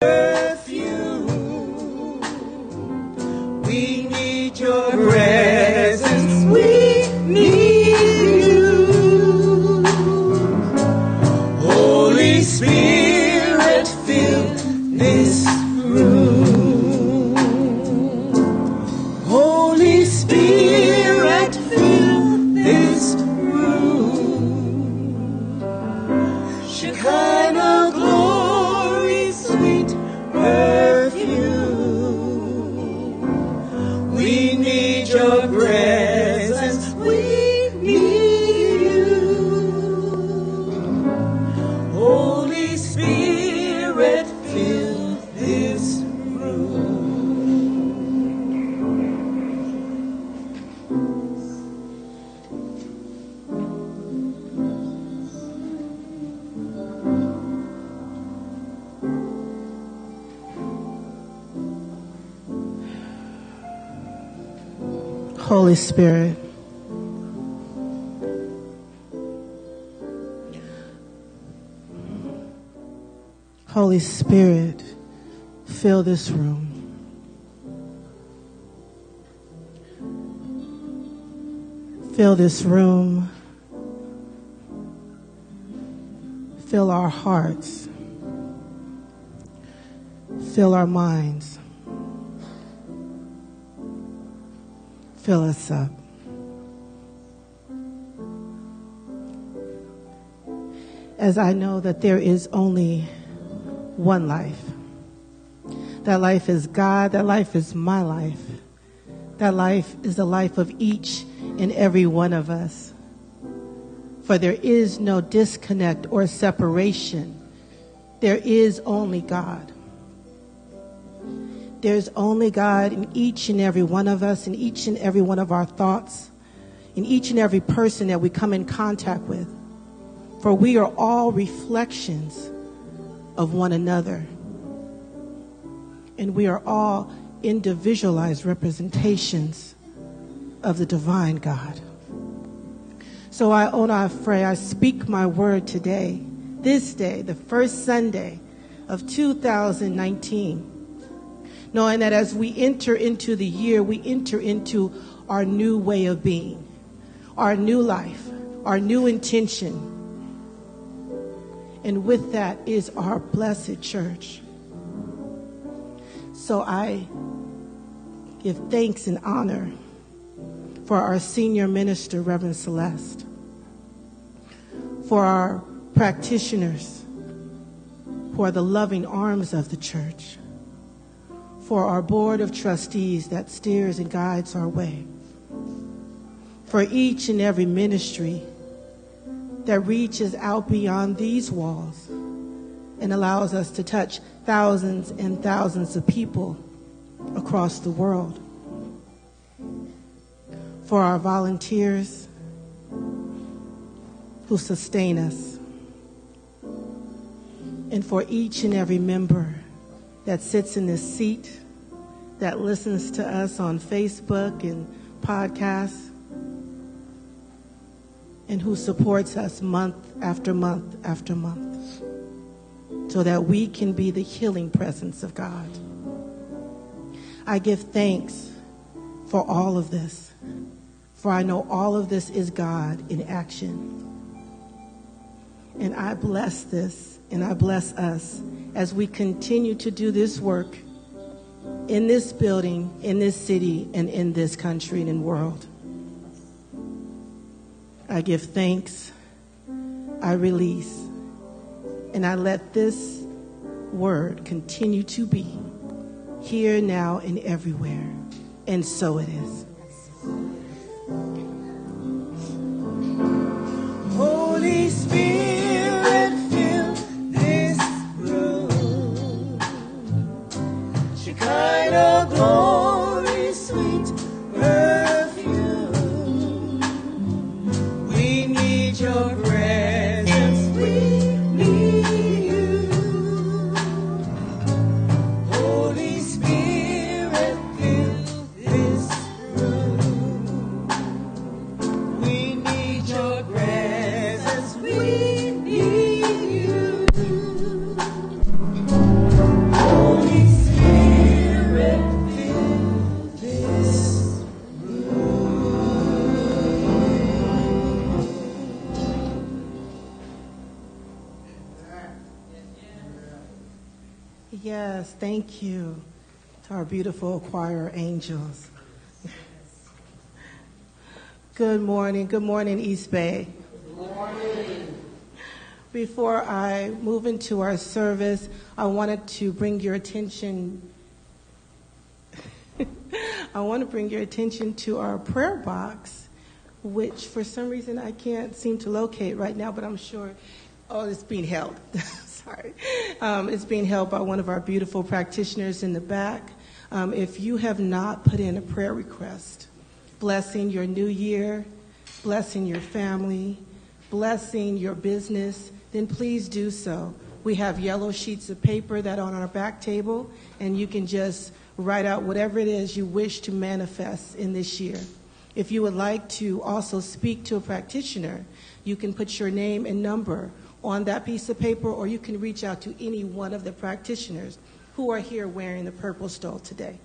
perfume. We need your presence. We need you. Holy Spirit, fill this room. Holy Spirit, fill this room. Shekinah glory, sweet perfume. We need your presence. We need you. Holy Spirit, fill this room. Holy Spirit, Holy Spirit, fill this room. Fill this room. Fill our hearts. Fill our minds. Fill us up. As I know that there is only one life. That life is God. That life is my life. That life is the life of each and every one of us. For there is no disconnect or separation. There is only God. There's only God in each and every one of us, in each and every one of our thoughts, in each and every person that we come in contact with. For we are all reflections of one another. And we are all individualized representations of the divine God. So I speak my word today, this day, the first Sunday of 2019. Knowing that as we enter into the year, we enter into our new way of being, our new life, our new intention. And with that is our blessed church. So I give thanks and honor for our senior minister, Reverend Celeste, for our practitioners who are the loving arms of the church, for our board of trustees that steers and guides our way, for each and every ministry that reaches out beyond these walls and allows us to touch thousands and thousands of people across the world, for our volunteers who sustain us, and for each and every member that sits in this seat, that listens to us on Facebook and podcasts, and who supports us month after month after month, so that we can be the healing presence of God. I give thanks for all of this, for I know all of this is God in action. And I bless this, and I bless us as we continue to do this work in this building, in this city, and in this country and in the world. I give thanks, I release, and I let this word continue to be here, now, and everywhere. And so it is. Holy Spirit, fill this room. Shekinah glory, sweet perfume. We need your presence. We need you. Holy Spirit, fill this room. We need your presence. We need you. Yes, thank you to our beautiful choir angels. Good morning, East Bay. Good morning. Before I move into our service, I wanted to bring your attention to our prayer box, which for some reason I can't seem to locate right now, but I'm sure, it's being held. Sorry. It's being held by one of our beautiful practitioners in the back. If you have not put in a prayer request, blessing your new year, blessing your family, blessing your business, then please do so. We have yellow sheets of paper that are on our back table, and you can just write out whatever it is you wish to manifest in this year. If you would like to also speak to a practitioner, you can put your name and number on that piece of paper, or you can reach out to any one of the practitioners who are here wearing the purple stole today.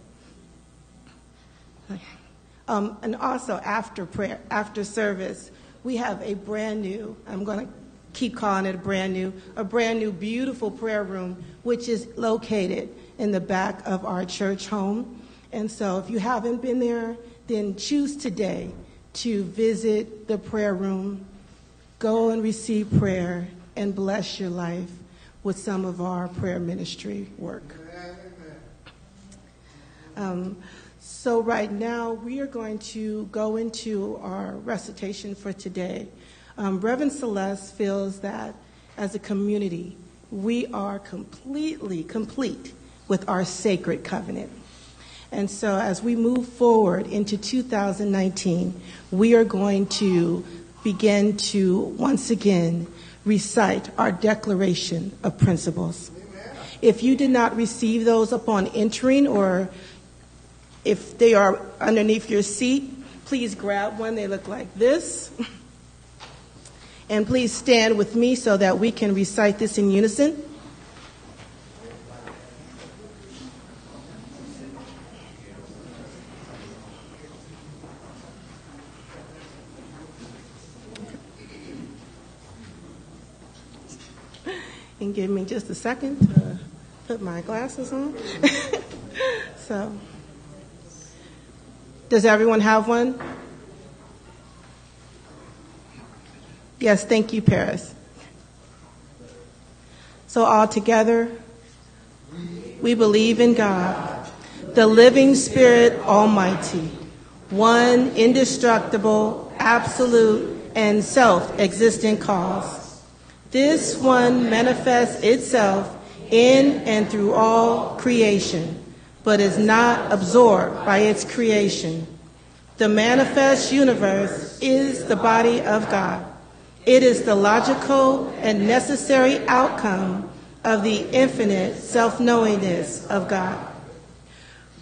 And also after prayer, after service, we have a brand new, I'm going to keep calling it a brand new beautiful prayer room, which is located in the back of our church home. And so if you haven't been there, then choose today to visit the prayer room, go and receive prayer, and bless your life with some of our prayer ministry work. So right now, we are going to go into our recitation for today. Reverend Celeste feels that as a community, we are completely complete with our sacred covenant. And so as we move forward into 2019, we are going to begin to once again recite our Declaration of Principles. Amen. If you did not receive those upon entering, or if they are underneath your seat, please grab one. They look like this. And please stand with me so that we can recite this in unison. And give me just a second to put my glasses on. So, does everyone have one? Yes, thank you, Paris. So all together, we believe in God, the living Spirit Almighty, one indestructible, absolute, and self-existent cause. This one manifests itself in and through all creation, but is not absorbed by its creation. The manifest universe is the body of God. It is the logical and necessary outcome of the infinite self-knowingness of God.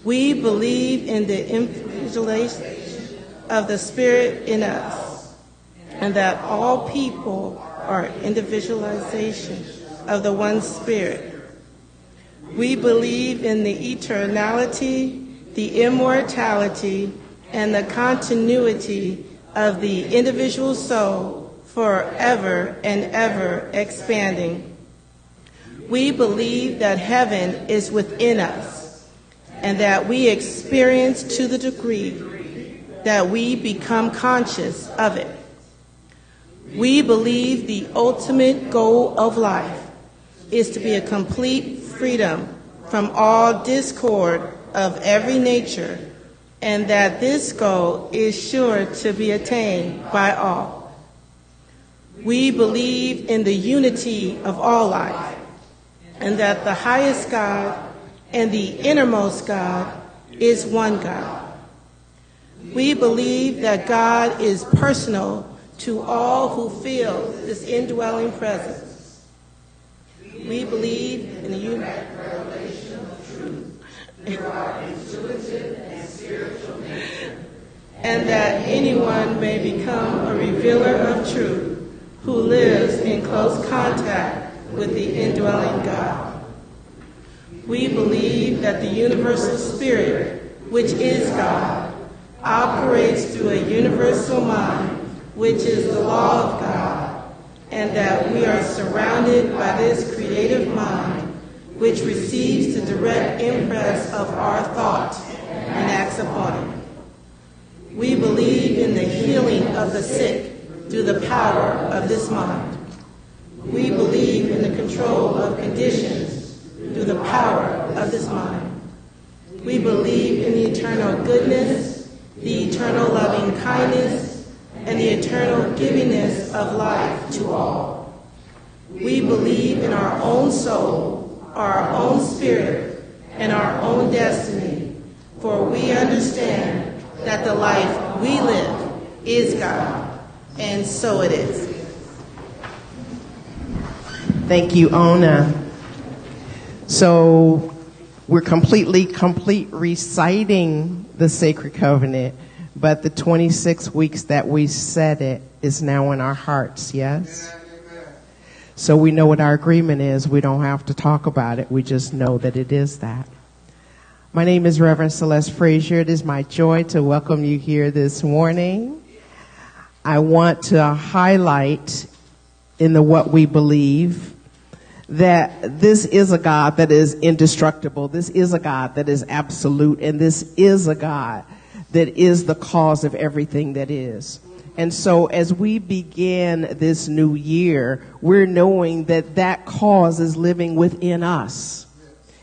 We believe in the individualization of the Spirit in us, and that all people are individualization of the one Spirit. We believe in the eternality, the immortality, and the continuity of the individual soul, forever and ever expanding. We believe that heaven is within us, and that we experience to the degree that we become conscious of it. We believe the ultimate goal of life is to be a complete freedom from all discord of every nature, and that this goal is sure to be attained by all. We believe in the unity of all life, and that the highest God and the innermost God is one God. We believe that God is personal to all who feel this indwelling presence. We believe in the unique revelation of truth through our intuitive and spiritual nature, and that anyone may become a revealer of truth who lives in close contact with the indwelling God. We believe that the universal spirit, which is God, operates through a universal mind, which is the law of God, and that we are surrounded by this creative mind, which receives the direct impress of our thought and acts upon it. We believe in the healing of the sick through the power of this mind. We believe in the control of conditions through the power of this mind. We believe in the eternal goodness, the eternal loving kindness, and the eternal givingness of life to all. We believe in our own soul, our own spirit, and our own destiny, for we understand that the life we live is God, and so it is. Thank you, Ona. So we're complete reciting the Sacred Covenant, but the 26 weeks that we said it is now in our hearts, yes? So we know what our agreement is. We don't have to talk about it. We just know that it is that. My name is Reverend Celeste Frazier. It is my joy to welcome you here this morning. I want to highlight in the what we believe that this is a God that is indestructible. This is a God that is absolute. And this is a God that is the cause of everything that is. And so as we begin this new year, we're knowing that that cause is living within us.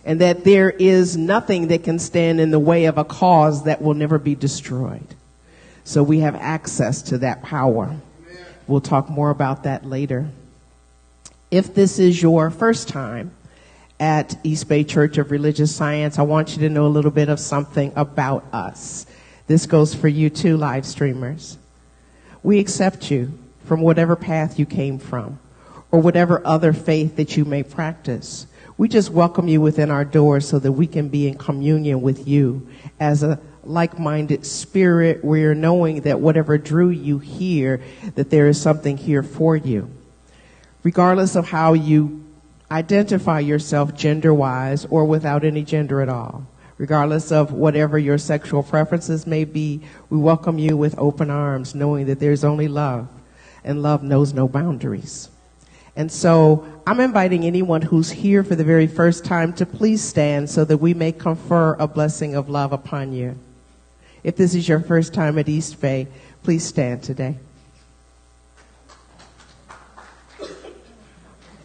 And that there is nothing that can stand in the way of a cause that will never be destroyed. So we have access to that power. We'll talk more about that later. If this is your first time at East Bay Church of Religious Science, I want you to know a little bit of something about us. This goes for you too, live streamers. We accept you from whatever path you came from or whatever other faith that you may practice. We just welcome you within our doors so that we can be in communion with you as a like-minded spirit. We're knowing that whatever drew you here, that there is something here for you. Regardless of how you identify yourself gender-wise or without any gender at all, regardless of whatever your sexual preferences may be, we welcome you with open arms, knowing that there's only love, and love knows no boundaries. And so I'm inviting anyone who's here for the very first time to please stand so that we may confer a blessing of love upon you. If this is your first time at East Bay, please stand today.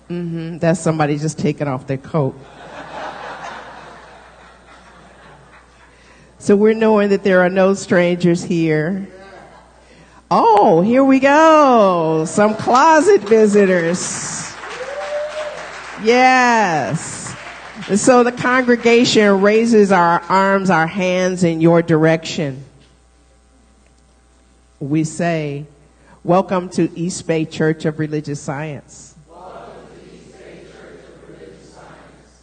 That's somebody just taking off their coat. So we're knowing that there are no strangers here. Oh, here we go. Some closet visitors. Yes. And so the congregation raises our arms, our hands in your direction. We say, welcome to East Bay Church of Religious Science. Welcome to East Bay Church of Religious Science.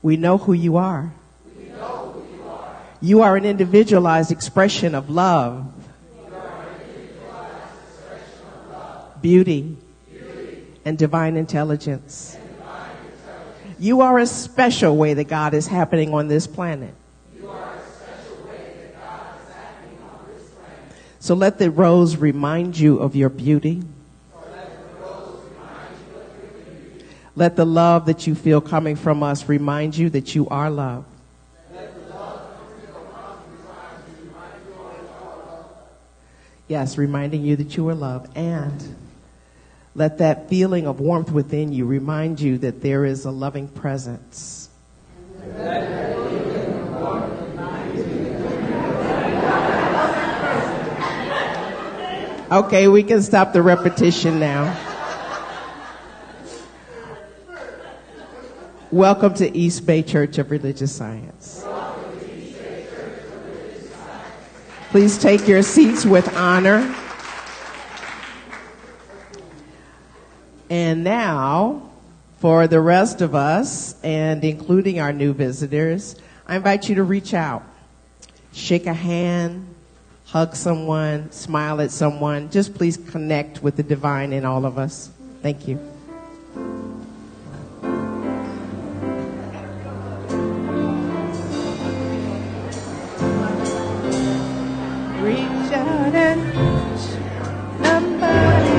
We know who you are. We know who you are. You are an individualized expression of love, beauty, and divine intelligence. You are a special way that God is happening on this planet. So let the rose remind you of your beauty. Let the love that you feel coming from us remind you that you are loved. Yes, reminding you that you are loved. And let that feeling of warmth within you remind you that there is a loving presence. Okay, we can stop the repetition now. Welcome to East Bay Church of Religious Science. Please take your seats with honor. And now, for the rest of us, and including our new visitors, I invite you to reach out. Shake a hand, hug someone, smile at someone. Just please connect with the divine in all of us. Thank you. Reach out and touch somebody.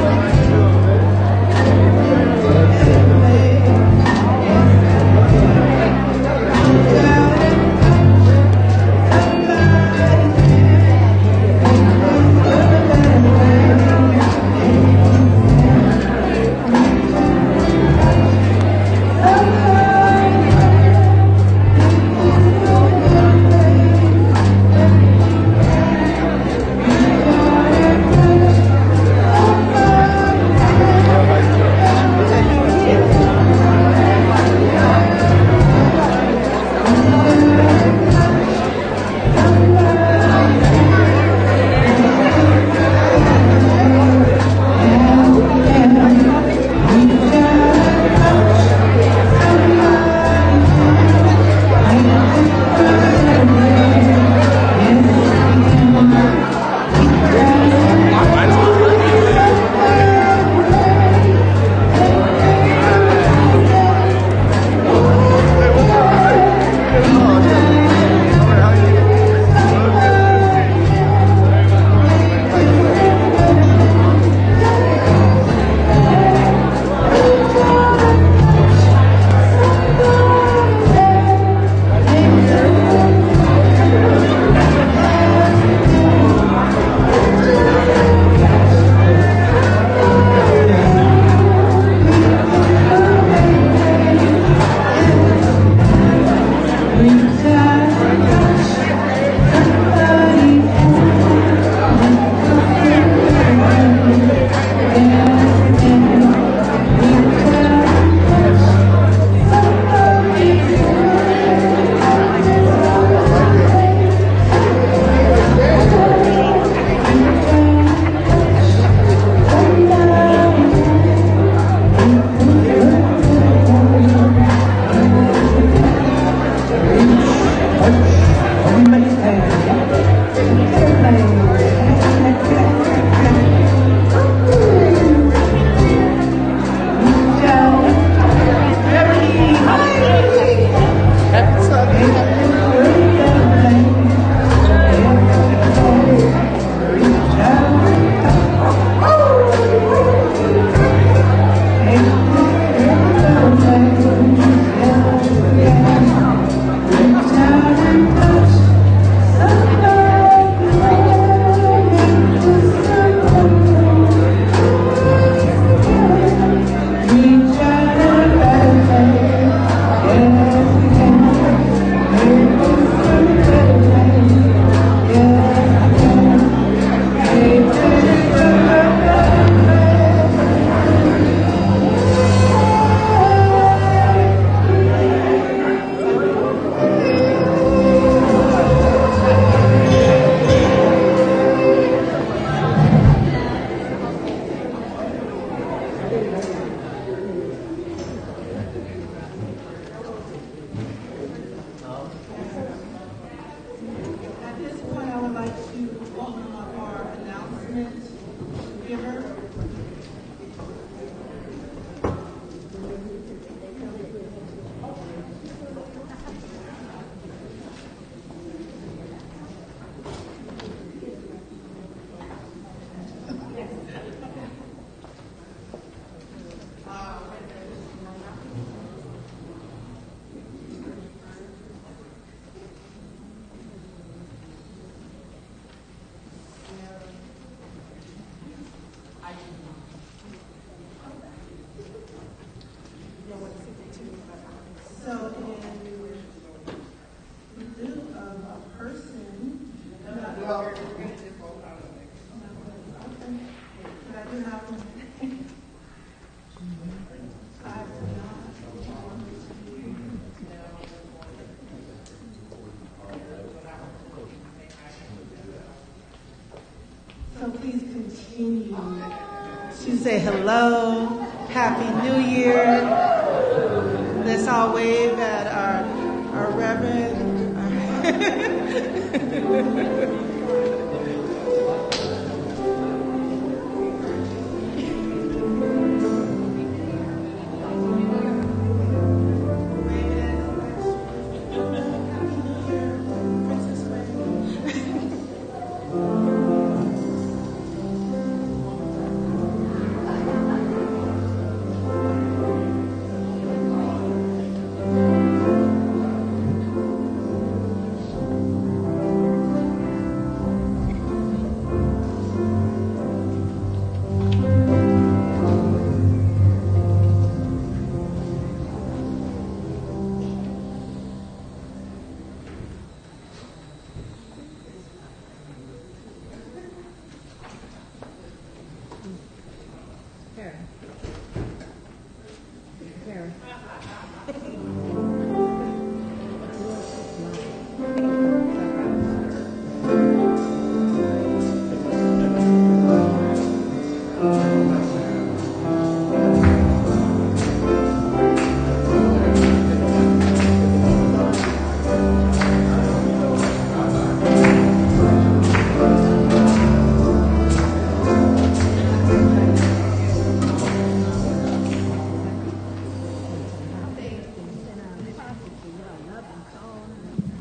continue to say hello, Happy New Year. Let's all wave at our Reverend.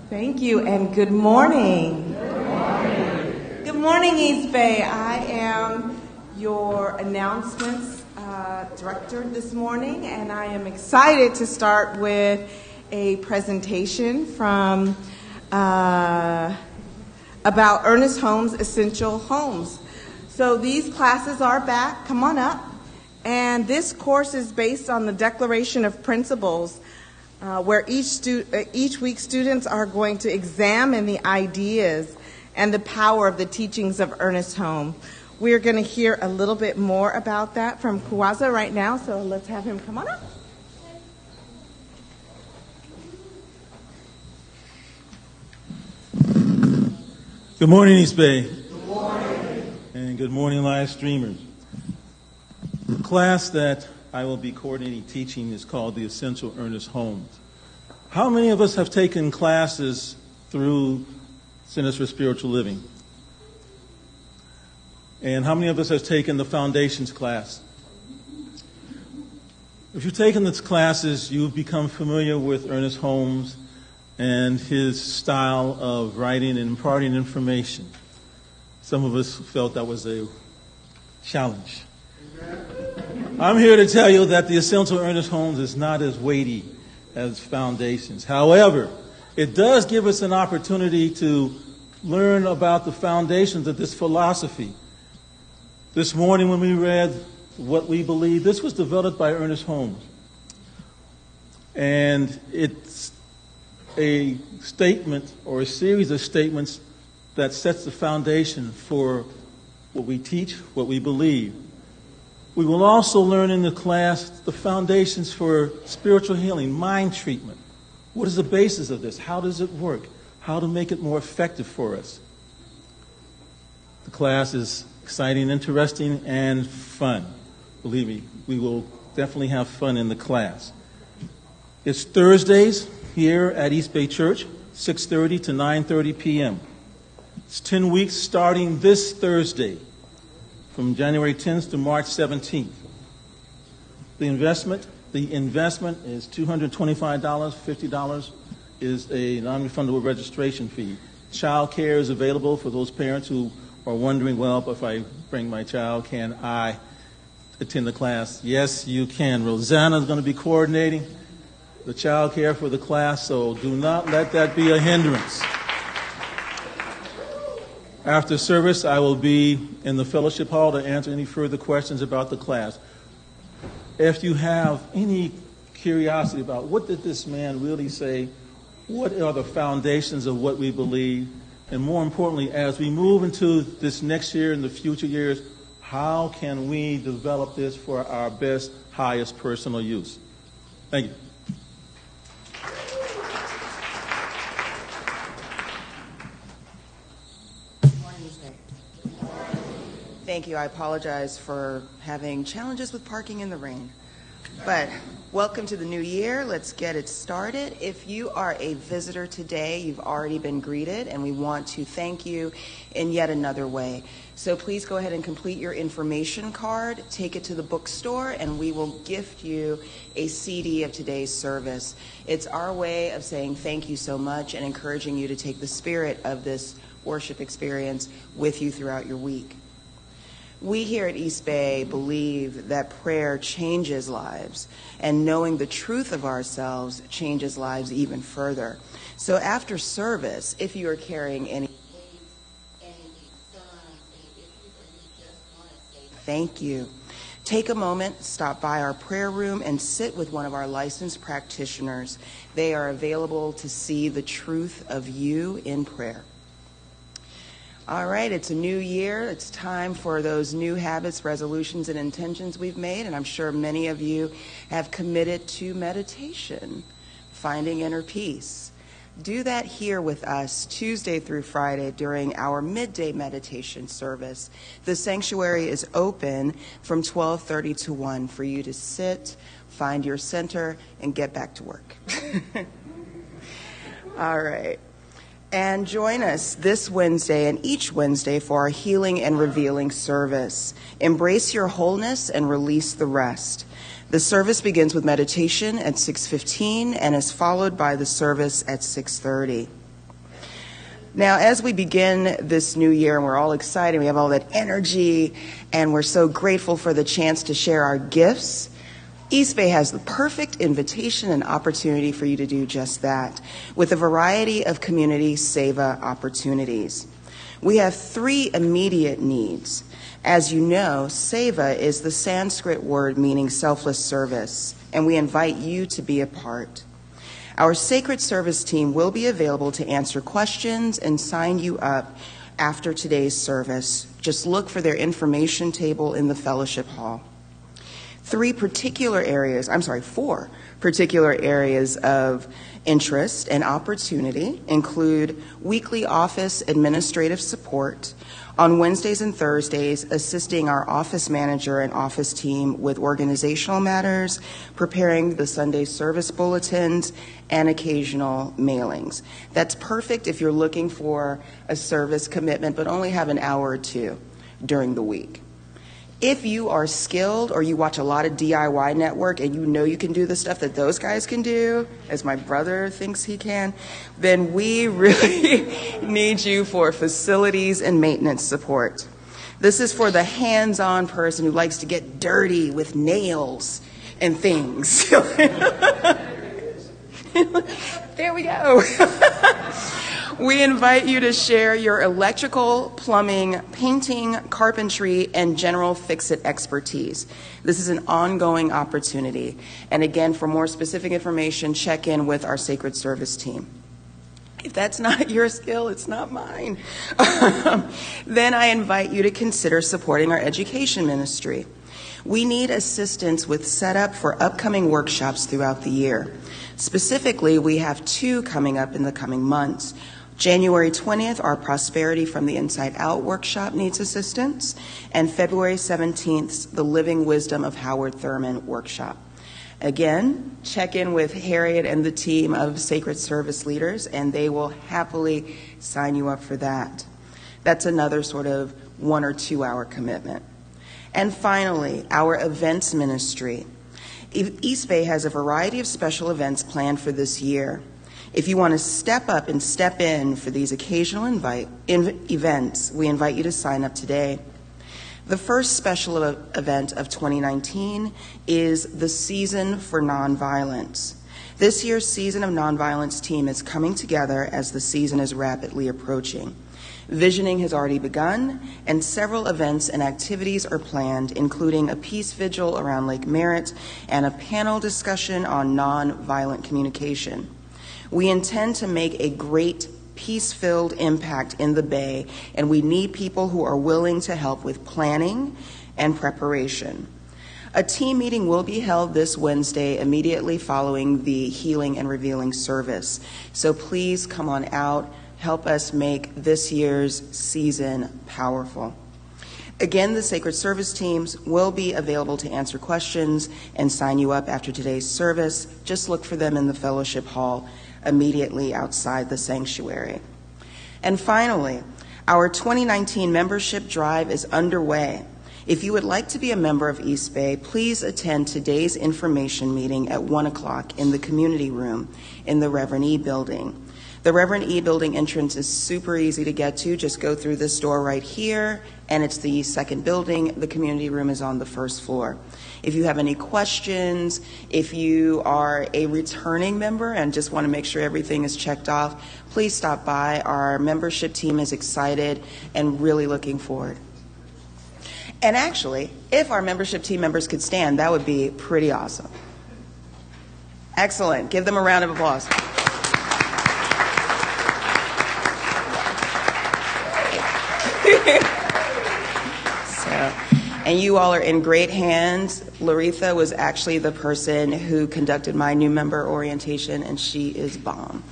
Thank you, and good morning. Good morning. Good morning, East Bay. I am your announcements director this morning, and I am excited to start with a presentation from about Ernest Holmes Essential Homes. So these classes are back. Come on up. And this course is based on the Declaration of Principles, where each week students are going to examine the ideas and the power of the teachings of Ernest Holmes. We are going to hear a little bit more about that from Kuwaza right now, so let's have him come on up. Good morning, East Bay. Good morning. And good morning, live streamers. The class that I will be coordinating teaching is called The Essential Ernest Holmes. How many of us have taken classes through Centers for Spiritual Living? And how many of us have taken the Foundations class? If you've taken these classes, you've become familiar with Ernest Holmes and his style of writing and imparting information. Some of us felt that was a challenge. I'm here to tell you that the Essential Ernest Holmes is not as weighty as Foundations. However, it does give us an opportunity to learn about the foundations of this philosophy. This morning when we read What We Believe, this was developed by Ernest Holmes. And it's a statement or a series of statements that sets the foundation for what we teach, what we believe. We will also learn in the class the foundations for spiritual healing, mind treatment. What is the basis of this? How does it work? How to make it more effective for us? The class is exciting, interesting, and fun. Believe me, we will definitely have fun in the class. It's Thursdays here at East Bay Church, 6:30 to 9:30 p.m. It's 10 weeks starting this Thursday, from January 10th to March 17th. The investment is $225. $50 is a non-refundable registration fee. Child care is available for those parents who are wondering, well, if I bring my child, can I attend the class? Yes, you can. Rosanna is going to be coordinating the child care for the class, so do not let that be a hindrance. After service, I will be in the fellowship hall to answer any further questions about the class. If you have any curiosity about what did this man really say, what are the foundations of what we believe, and more importantly, as we move into this next year and the future years, how can we develop this for our best, highest personal use? Thank you. Thank you. I apologize for having challenges with parking in the rain. But welcome to the new year. Let's get it started. If you are a visitor today, you've already been greeted, and we want to thank you in yet another way. So please go ahead and complete your information card, take it to the bookstore, and we will gift you a CD of today's service. It's our way of saying thank you so much and encouraging you to take the spirit of this worship experience with you throughout your week. We here at East Bay believe that prayer changes lives, and knowing the truth of ourselves changes lives even further. So after service, if you are carrying any thank you, take a moment, stop by our prayer room, and sit with one of our licensed practitioners. They are available to see the truth of you in prayer. All right, it's a new year. It's time for those new habits, resolutions, and intentions we've made, and I'm sure many of you have committed to meditation, finding inner peace. Do that here with us Tuesday through Friday during our midday meditation service. The sanctuary is open from 12:30 to 1 for you to sit, find your center, and get back to work. All right. And join us this Wednesday and each Wednesday for our Healing and Revealing service. Embrace your wholeness and release the rest. The service begins with meditation at 6:15 and is followed by the service at 6:30. Now, as we begin this new year, and we're all excited, we have all that energy, and we're so grateful for the chance to share our gifts, East Bay has the perfect invitation and opportunity for you to do just that, with a variety of community seva opportunities. We have 3 immediate needs. As you know, seva is the Sanskrit word meaning selfless service, and we invite you to be a part. Our Sacred Service team will be available to answer questions and sign you up after today's service. Just look for their information table in the fellowship hall. 4 particular areas of interest and opportunity include weekly office administrative support, on Wednesdays and Thursdays assisting our office manager and office team with organizational matters, preparing the Sunday service bulletins, and occasional mailings. That's perfect if you're looking for a service commitment but only have an hour or 2 during the week. If you are skilled or you watch a lot of DIY Network and you know you can do the stuff that those guys can do, as my brother thinks he can, then we really need you for facilities and maintenance support. This is for the hands-on person who likes to get dirty with nails and things. There we go. We invite you to share your electrical, plumbing, painting, carpentry, and general fix-it expertise. This is an ongoing opportunity. And again, for more specific information, check in with our Sacred Service team. If that's not your skill, it's not mine. Then I invite you to consider supporting our education ministry. We need assistance with setup for upcoming workshops throughout the year. Specifically, we have 2 coming up in the coming months. January 20th, our Prosperity from the Inside Out workshop needs assistance, and February 17th, the Living Wisdom of Howard Thurman workshop. Again, check in with Harriet and the team of Sacred Service leaders, and they will happily sign you up for that. That's another sort of 1 or 2 hour commitment. And finally, our events ministry. East Bay has a variety of special events planned for this year. If you want to step up and step in for these occasional events, we invite you to sign up today. The first special event of 2019 is the Season for Nonviolence. This year's Season of Nonviolence team is coming together as the season is rapidly approaching. Visioning has already begun, and several events and activities are planned, including a peace vigil around Lake Merritt and a panel discussion on nonviolent communication. We intend to make a great peace-filled impact in the Bay, and we need people who are willing to help with planning and preparation. A team meeting will be held this Wednesday immediately following the Healing and Revealing service. So please come on out, help us make this year's season powerful. Again, the Sacred Service teams will be available to answer questions and sign you up after today's service. Just look for them in the fellowship hall immediately outside the sanctuary. And finally, our 2019 membership drive is underway. If you would like to be a member of East Bay, please attend today's information meeting at 1 o'clock in the community room in the Reverend E building. The Reverend E building entrance is super easy to get to. Just go through this door right here, and it's the second building. The community room is on the first floor. If you have any questions, if you are a returning member and just want to make sure everything is checked off, please stop by. Our membership team is excited and really looking forward. And actually, if our membership team members could stand, that would be pretty awesome. Excellent. Give them a round of applause. And you all are in great hands. Laretha was actually the person who conducted my new member orientation, and she is bomb.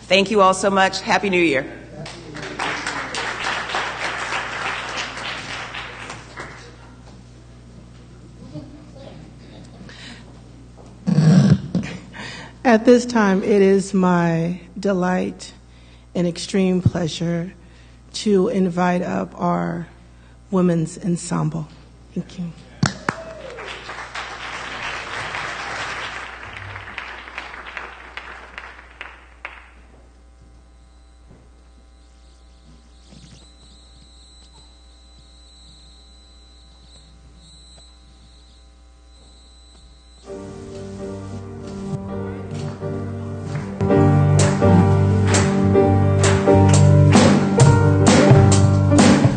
Thank you all so much. Happy New Year. At this time, it is my delight and extreme pleasure to invite up our women's ensemble. Thank you.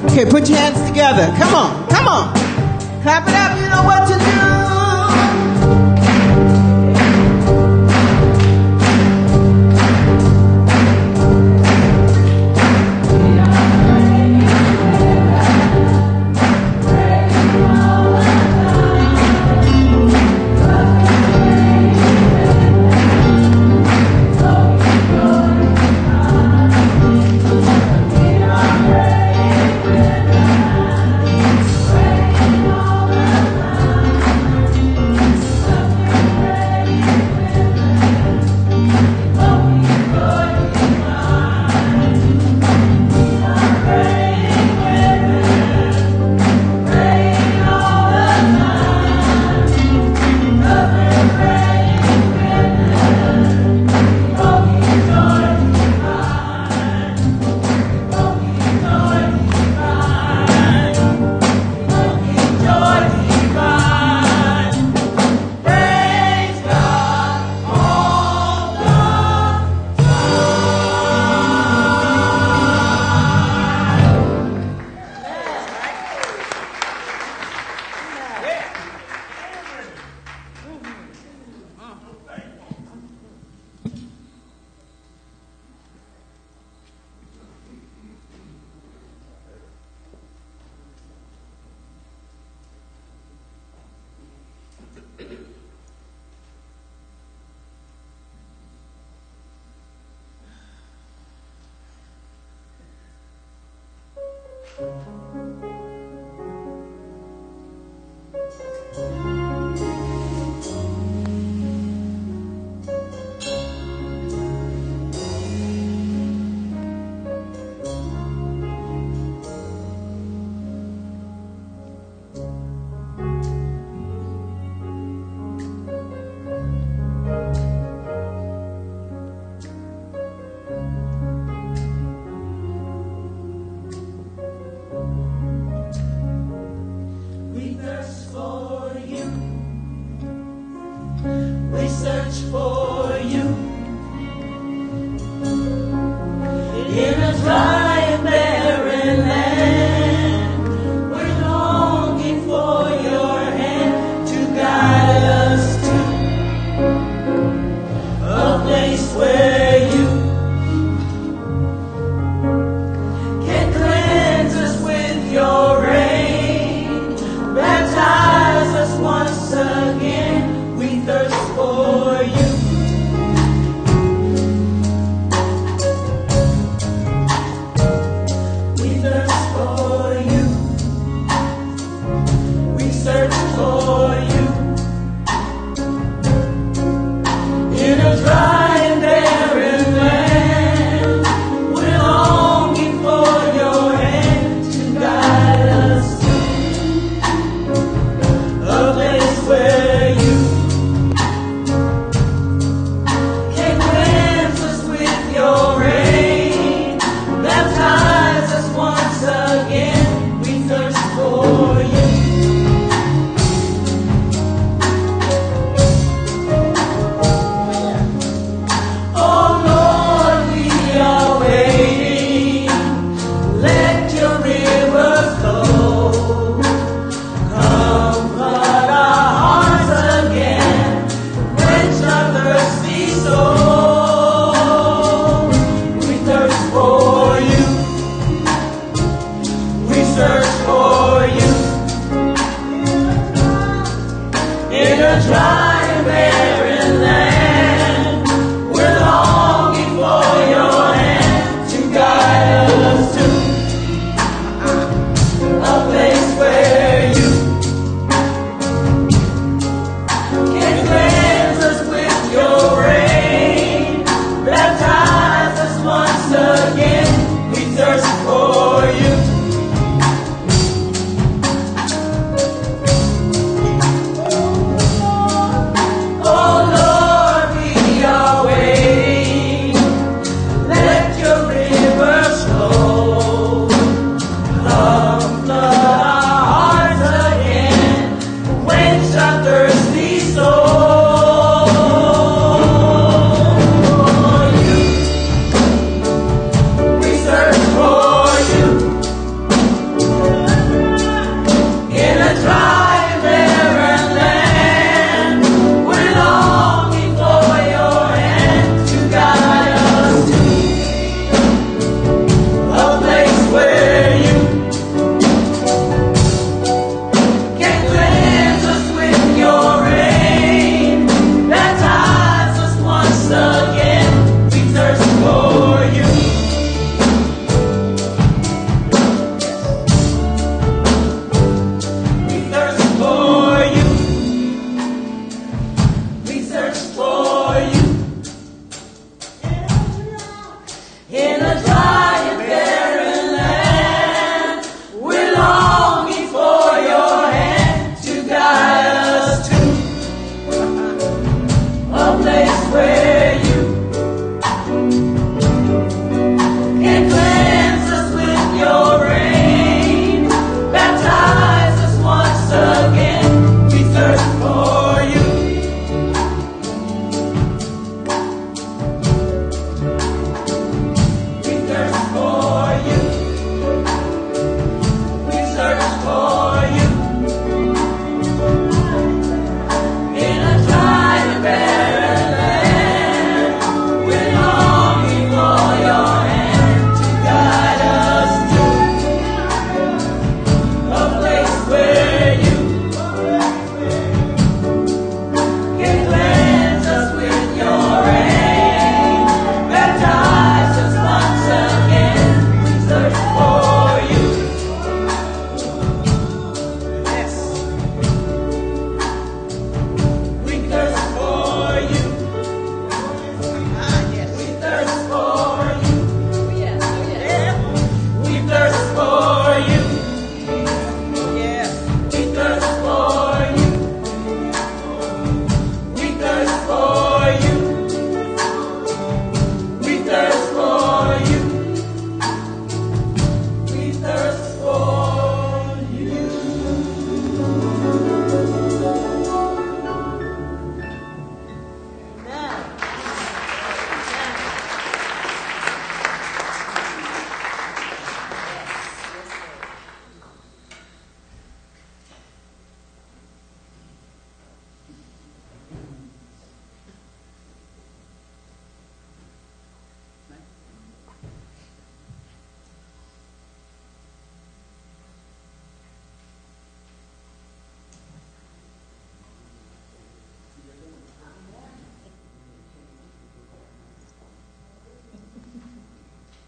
Okay, put your hands together. Come on, come on. Clap it up, you know what to do.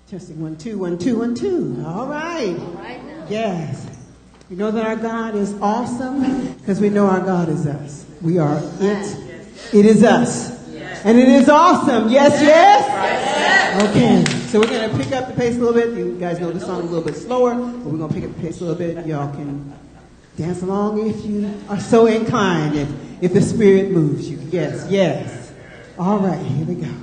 Testing 1 2 1 2 1 2. All right. Yes. We know that our God is awesome because we know our God is us. We are it. It is us. And it is awesome. Yes, yes? Okay. So we're going to pick up the pace a little bit. You guys know the song a little bit slower, but we're going to pick up the pace a little bit. Y'all can dance along if you are so inclined, if the Spirit moves you. Yes, yes. All right. Here we go.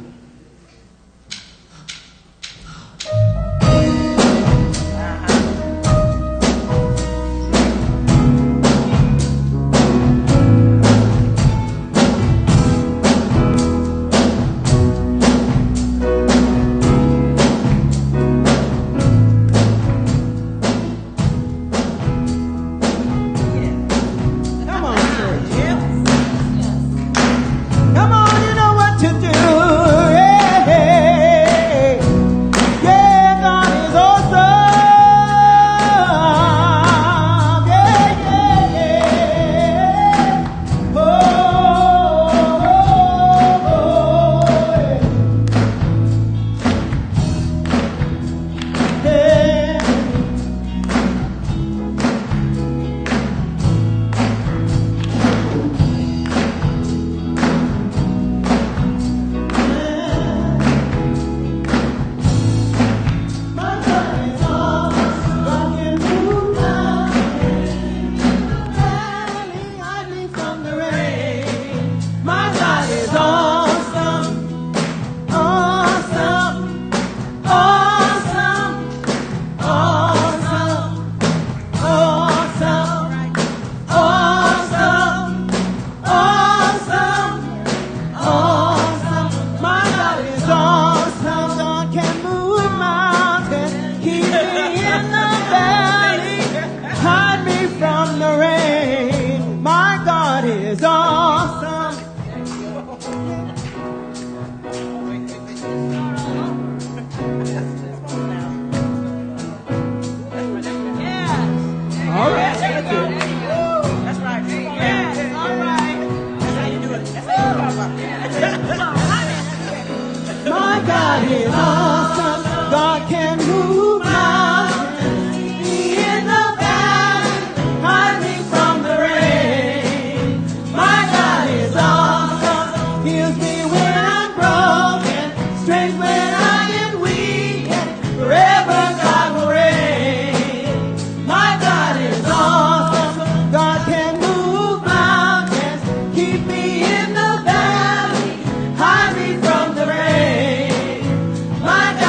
My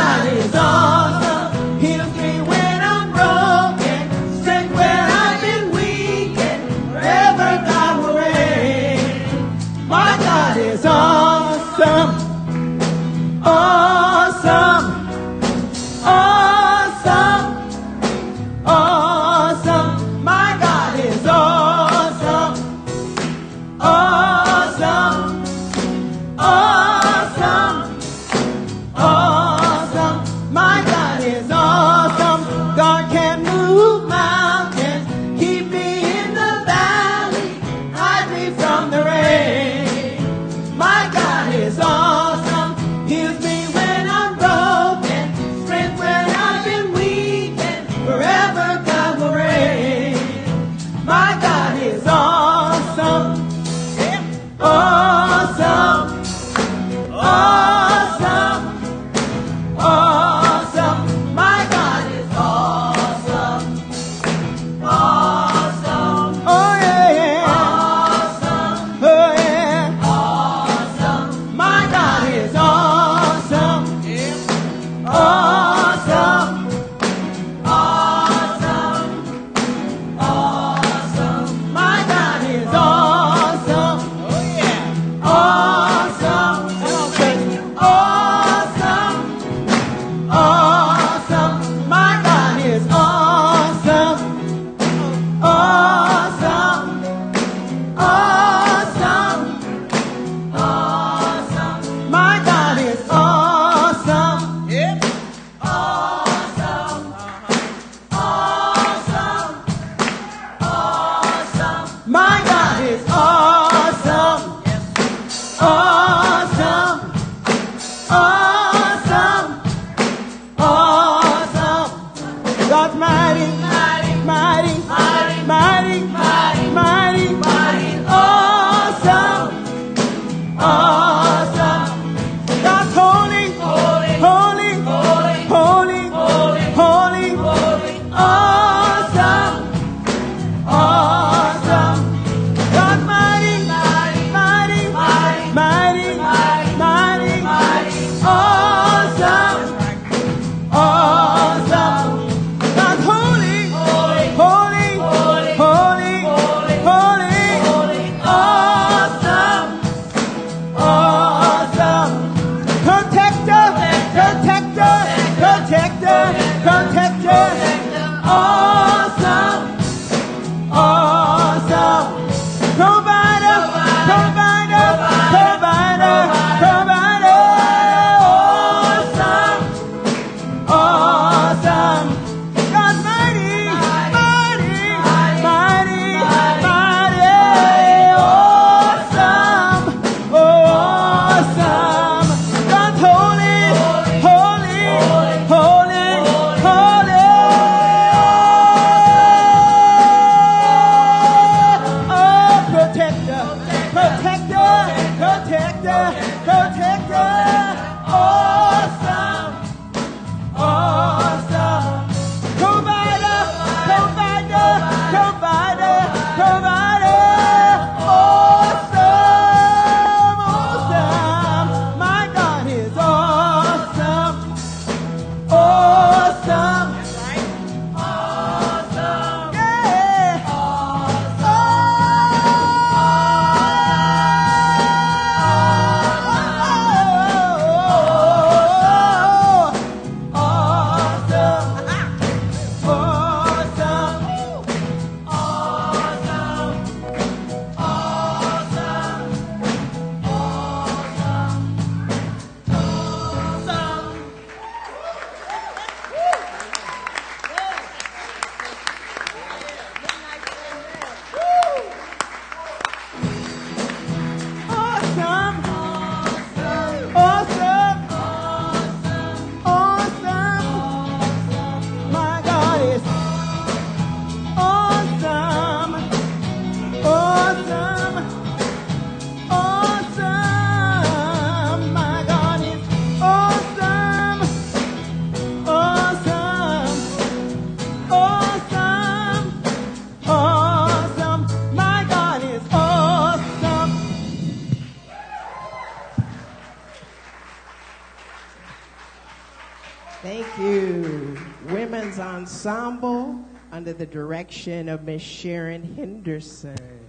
Thank you. Women's Ensemble under the direction of Miss Sharon Henderson.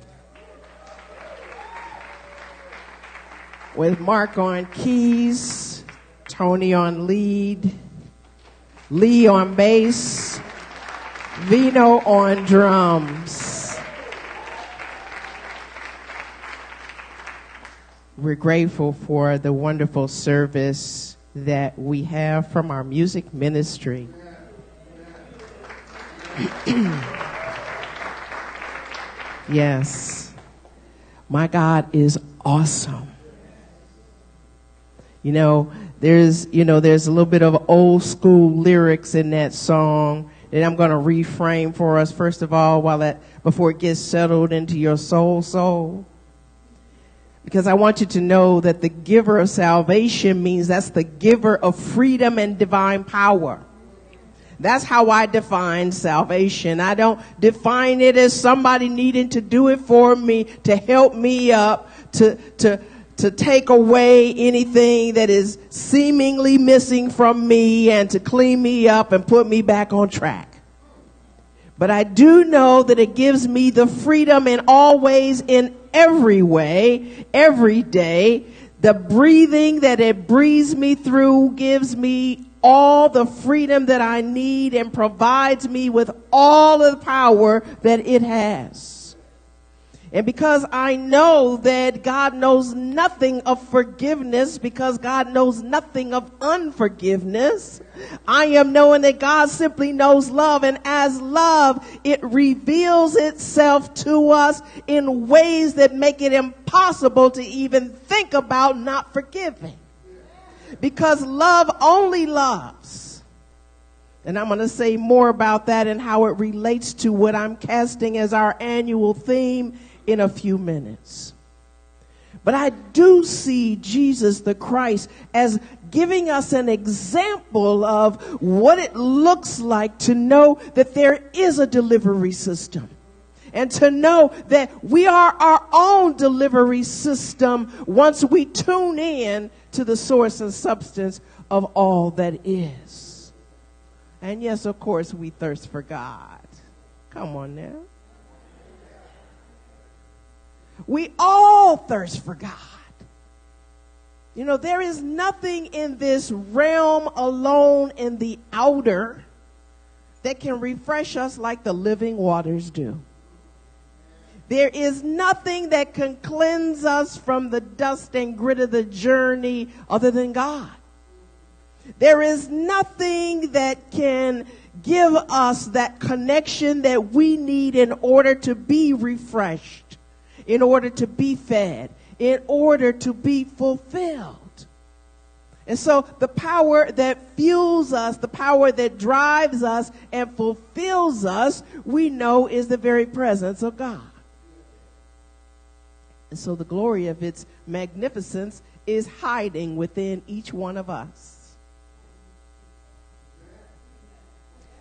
With Mark on keys, Tony on lead, Lee on bass, Vino on drums. We're grateful for the wonderful service that we have from our music ministry. Yes, my God is awesome. There's a little bit of old school lyrics in that song that I'm going to reframe for us first of all before it gets settled into your soul. Because I want you to know that the giver of salvation means that's the giver of freedom and divine power. That's how I define salvation. I don't define it as somebody needing to do it for me, to help me up, to take away anything that is seemingly missing from me and to clean me up and put me back on track. But I do know that it gives me the freedom in all ways, in every way, every day. The breathing that it breathes me through gives me all the freedom that I need and provides me with all of the power that it has. And because I know that God knows nothing of forgiveness, because God knows nothing of unforgiveness, I am knowing that God simply knows love. And as love, it reveals itself to us in ways that make it impossible to even think about not forgiving. Because love only loves. And I'm going to say more about that and how it relates to what I'm casting as our annual theme in a few minutes. But I do see Jesus the Christ as giving us an example of what it looks like to know that there is a delivery system. And to know that we are our own delivery system once we tune in to the source and substance of all that is. And yes, of course, we thirst for God. Come on now. We all thirst for God. There is nothing in this realm alone in the outer that can refresh us like the living waters do. There is nothing that can cleanse us from the dust and grit of the journey other than God. There is nothing that can give us that connection that we need in order to be refreshed, in order to be fed, in order to be fulfilled. And so the power that fuels us, the power that drives us and fulfills us, we know is the very presence of God. And so the glory of its magnificence is hiding within each one of us.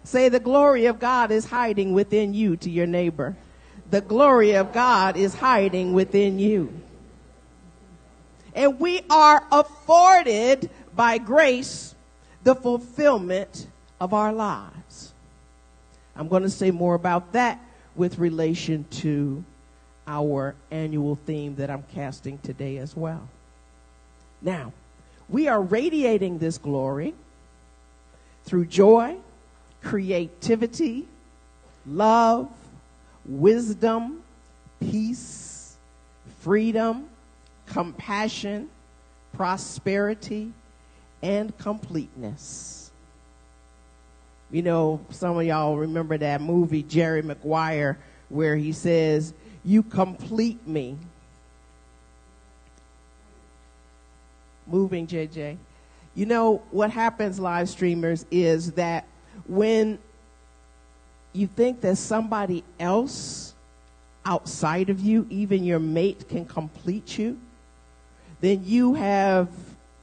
Say, the glory of God is hiding within you to your neighbor. The glory of God is hiding within you. And we are afforded by grace the fulfillment of our lives. I'm going to say more about that with relation to our annual theme that I'm casting today as well. Now, we are radiating this glory through joy, creativity, love, wisdom, peace, freedom, compassion, prosperity, and completeness. Some of y'all remember that movie, Jerry Maguire, where he says, "You complete me." Moving, JJ. What happens, live streamers, is that when you think that somebody else outside of you, even your mate, can complete you, then you have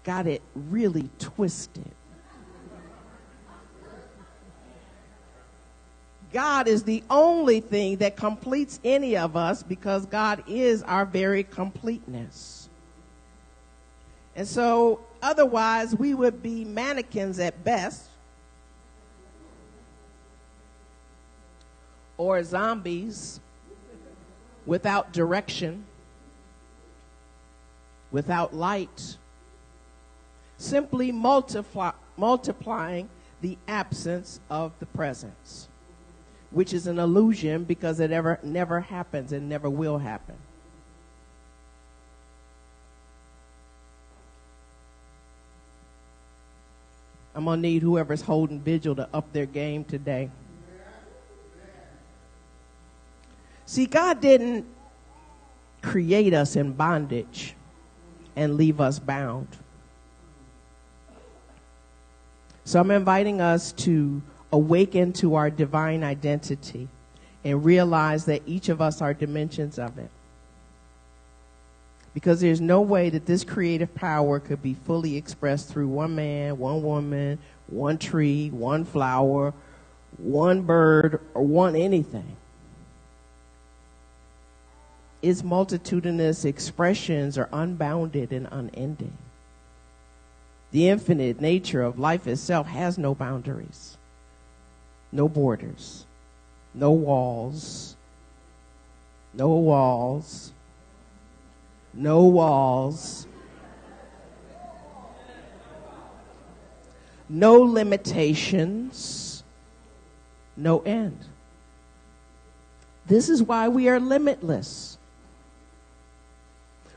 got it really twisted. God is the only thing that completes any of us, because God is our very completeness. And so otherwise we would be mannequins at best, or zombies without direction, without light, simply multiplying the absence of the presence, which is an illusion because it never happens and never will happen. I'm going to need whoever's holding vigil to up their game today. See, God didn't create us in bondage and leave us bound. So I'm inviting us to awaken to our divine identity and realize that each of us are dimensions of it. Because there's no way that this creative power could be fully expressed through one man, one woman, one tree, one flower, one bird, or one anything. Its multitudinous expressions are unbounded and unending. The infinite nature of life itself has no boundaries, no borders, no walls, no walls, no walls, no limitations, no end. This is why we are limitless.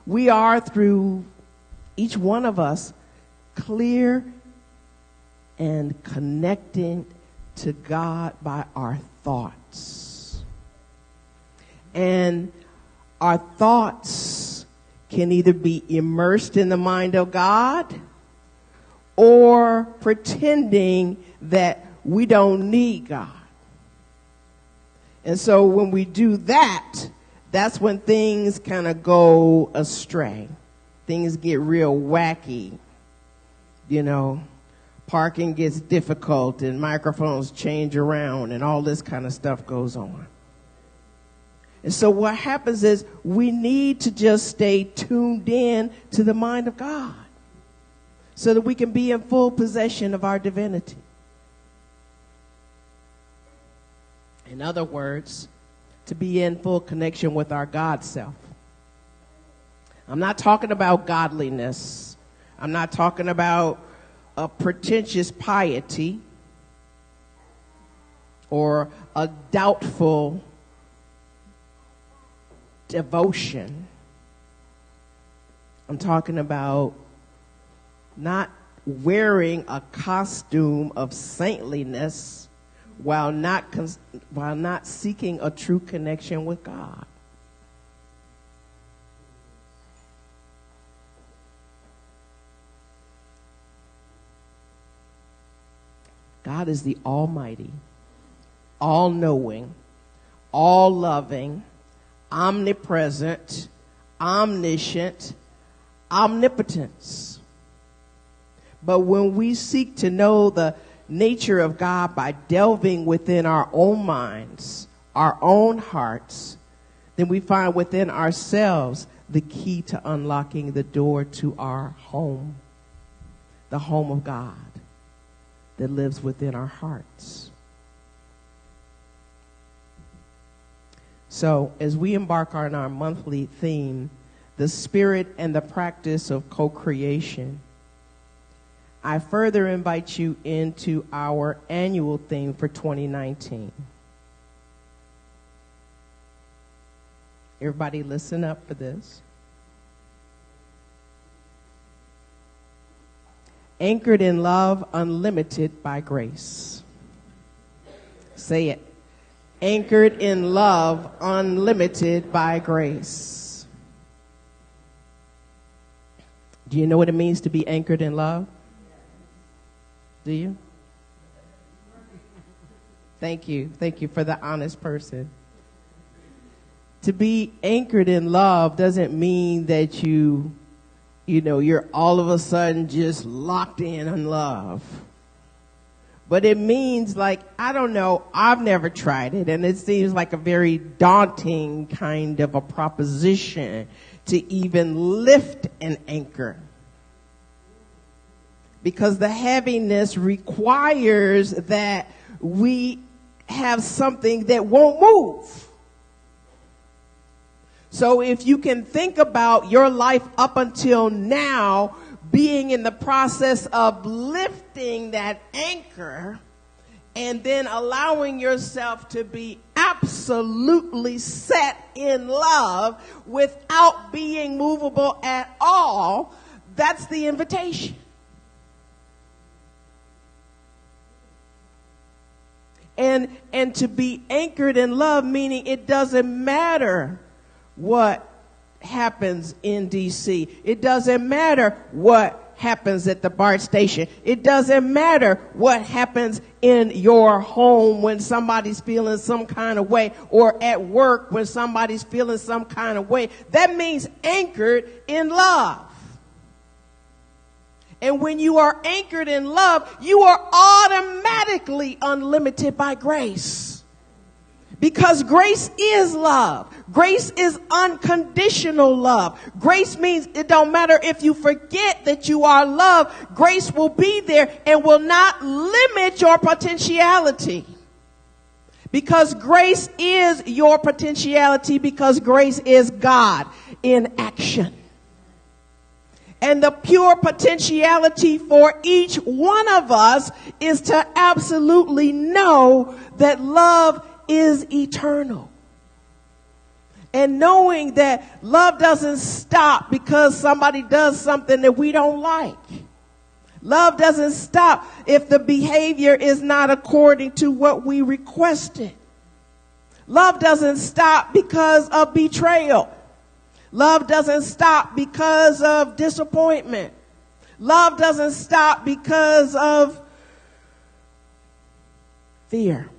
We are, through each one of us, clear and connecting to God by our thoughts. And our thoughts can either be immersed in the mind of God or pretending that we don't need God. And so when we do that, that's when things kind of go astray. Things get real wacky. You know, parking gets difficult and microphones change around and all this kind of stuff goes on. And so what happens is we need to just stay tuned in to the mind of God so that we can be in full possession of our divinity. In other words, to be in full connection with our God self. I'm not talking about godliness. I'm not talking about a pretentious piety or a doubtful devotion. I'm talking about not wearing a costume of saintliness while not seeking a true connection with God. God is the Almighty, all-knowing, all-loving, omnipresent, omniscient, omnipotence. But when we seek to know the nature of God by delving within our own minds, our own hearts, then we find within ourselves the key to unlocking the door to our home, the home of God that lives within our hearts. So as we embark on our monthly theme, the spirit and the practice of co-creation, I further invite you into our annual theme for 2019. Everybody listen up for this. Anchored in love, unlimited by grace. Say it. Anchored in love, unlimited by grace. Do you know what it means to be anchored in love? Do you? Thank you. Thank you for the honest person. To be anchored in love doesn't mean that you're all of a sudden just locked in love. But it means, like, I don't know, I've never tried it, and it seems like a very daunting kind of a proposition to even lift an anchor. Because the heaviness requires that we have something that won't move. So if you can think about your life up until now being in the process of lifting that anchor and then allowing yourself to be absolutely set in love without being movable at all, that's the invitation. And to be anchored in love, meaning it doesn't matter what happens in D.C. It doesn't matter what happens at the BART station. It doesn't matter what happens in your home when somebody's feeling some kind of way, or at work when somebody's feeling some kind of way. That means anchored in love. And when you are anchored in love, you are automatically unlimited by grace. Because grace is love. Grace is unconditional love. Grace means it don't matter if you forget that you are loved. Grace will be there and will not limit your potentiality. Because grace is your potentiality, because grace is God in action. And the pure potentiality for each one of us is to absolutely know that love is eternal. And knowing that love doesn't stop because somebody does something that we don't like. Love doesn't stop if the behavior is not according to what we requested. Love doesn't stop because of betrayal. Love doesn't stop because of disappointment. Love doesn't stop because of fear.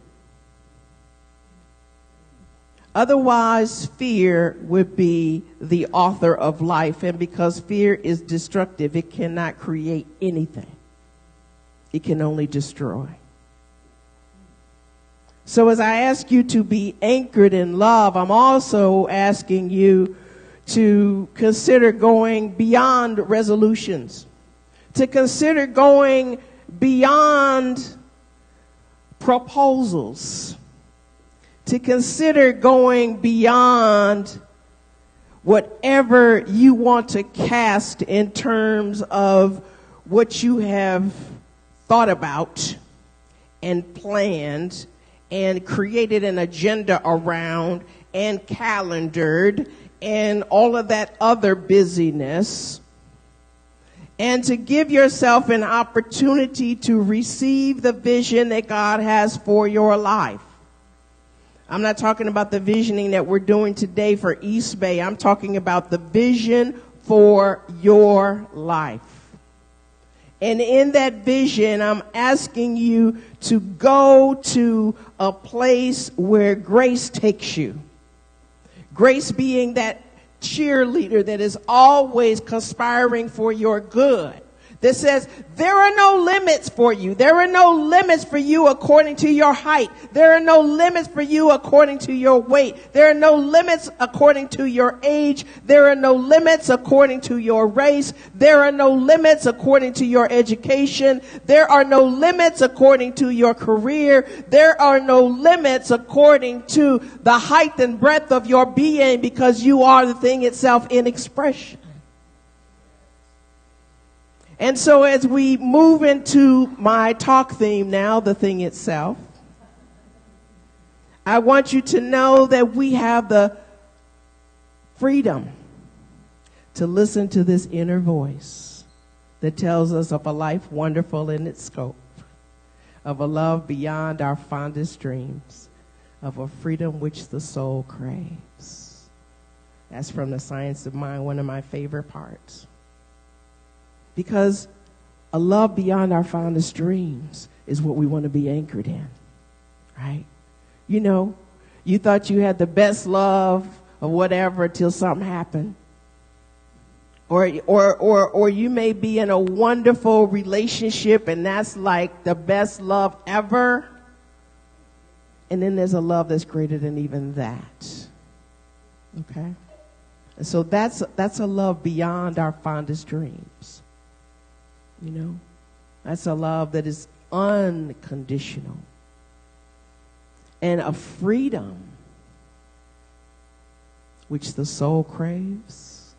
Otherwise, fear would be the author of life. And because fear is destructive, it cannot create anything. It can only destroy. So as I ask you to be anchored in love, I'm also asking you to consider going beyond resolutions, to consider going beyond proposals, to consider going beyond whatever you want to cast in terms of what you have thought about and planned and created an agenda around and calendared and all of that other busyness, and to give yourself an opportunity to receive the vision that God has for your life. I'm not talking about the visioning that we're doing today for East Bay. I'm talking about the vision for your life. And in that vision, I'm asking you to go to a place where grace takes you. Grace being that cheerleader that is always conspiring for your good. That says, there are no limits for you. There are no limits for you according to your height. There are no limits for you according to your weight. There are no limits according to your age. There are no limits according to your race. There are no limits according to your education. There are no limits according to your career. There are no limits according to the height and breadth of your being, because you are the thing itself in expression. And so as we move into my talk theme now, the thing itself, I want you to know that we have the freedom to listen to this inner voice that tells us of a life wonderful in its scope, of a love beyond our fondest dreams, of a freedom which the soul craves. That's from The Science of Mind, one of my favorite parts. Because a love beyond our fondest dreams is what we want to be anchored in, right? You know, you thought you had the best love or whatever until something happened. Or you may be in a wonderful relationship and that's like the best love ever. And then there's a love that's greater than even that. Okay? And so that's a love beyond our fondest dreams. You know, that's a love that is unconditional. and a freedom which the soul craves,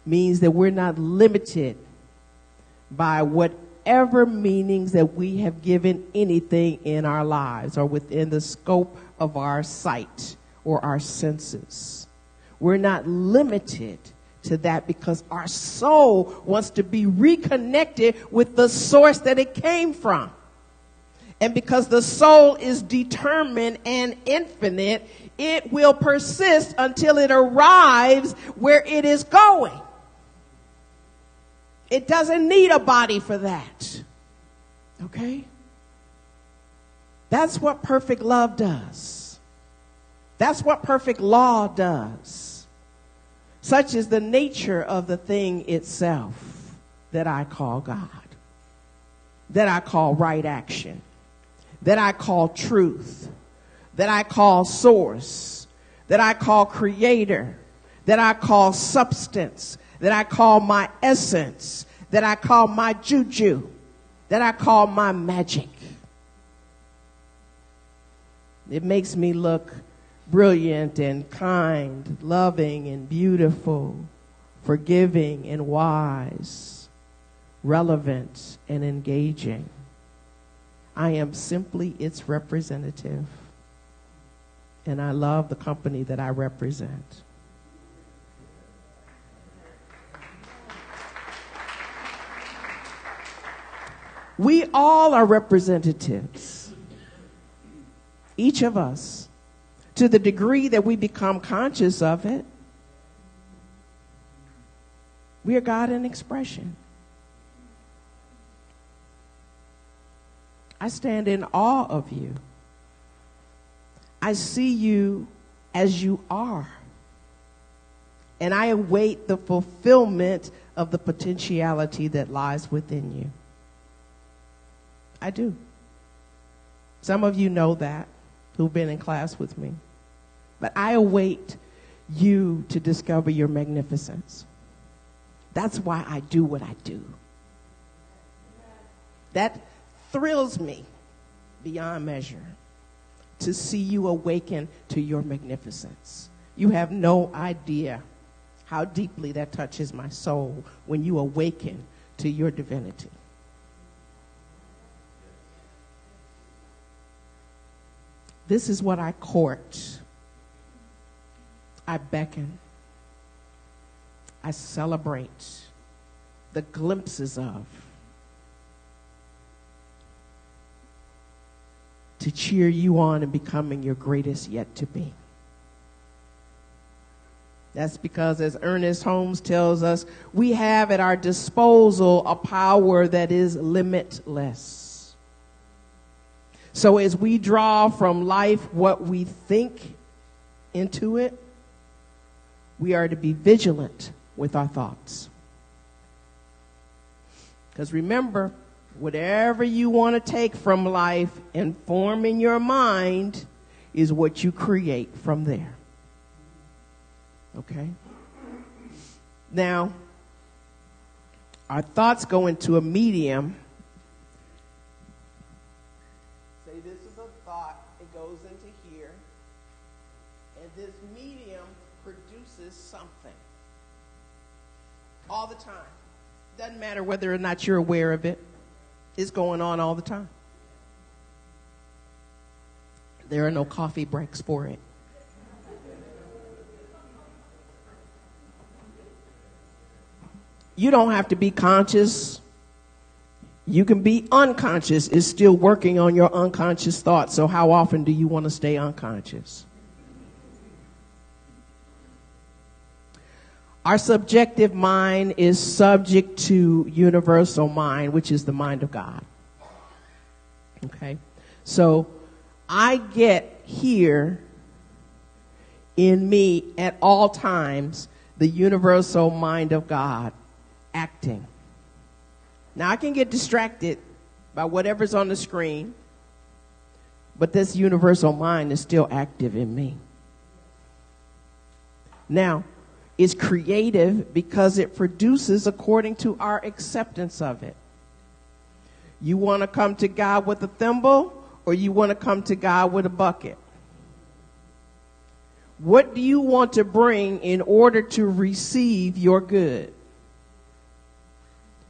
means that we're not limited by whatever meanings that we have given anything in our lives or within the scope of our sight or our senses. We're not limited to that because our soul wants to be reconnected with the source that it came from. And because the soul is determined and infinite, it will persist until it arrives where it is going. It doesn't need a body for that. Okay? That's what perfect love does. That's what perfect law does. Such is the nature of the thing itself that I call God, that I call right action, that I call truth, that I call source, that I call creator, that I call substance, that I call my essence, that I call my juju, that I call my magic. It makes me look brilliant and kind, loving and beautiful, forgiving and wise, relevant and engaging. I am simply its representative, and I love the company that I represent. We all are representatives, each of us, to the degree that we become conscious of it. We are God in expression. I stand in awe of you. I see you as you are. And I await the fulfillment of the potentiality that lies within you. I do. Some of you know that, who've been in class with me. But I await you to discover your magnificence. That's why I do what I do. That thrills me beyond measure to see you awaken to your magnificence. You have no idea how deeply that touches my soul when you awaken to your divinity. This is what I court. I beckon. I celebrate the glimpses of, to cheer you on in becoming your greatest yet to be. That's because, as Ernest Holmes tells us, we have at our disposal a power that is limitless. So as we draw from life what we think into it, we are to be vigilant with our thoughts. Because remember, whatever you want to take from life and form in your mind is what you create from there. Okay? Now, our thoughts go into a medium. Say this is a thought, it goes into here, and this medium produces something all the time. Doesn't matter whether or not you're aware of it. It's going on all the time. There are no coffee breaks for it. You don't have to be conscious. You can be unconscious. It's still working on your unconscious thoughts. So how often do you want to stay unconscious? Our subjective mind is subject to universal mind, which is the mind of God. Okay? So I get here in me at all times the universal mind of God acting. Now I can get distracted by whatever's on the screen, but this universal mind is still active in me. Now, it's creative because it produces according to our acceptance of it. You want to come to God with a thimble, or you want to come to God with a bucket? What do you want to bring in order to receive your good?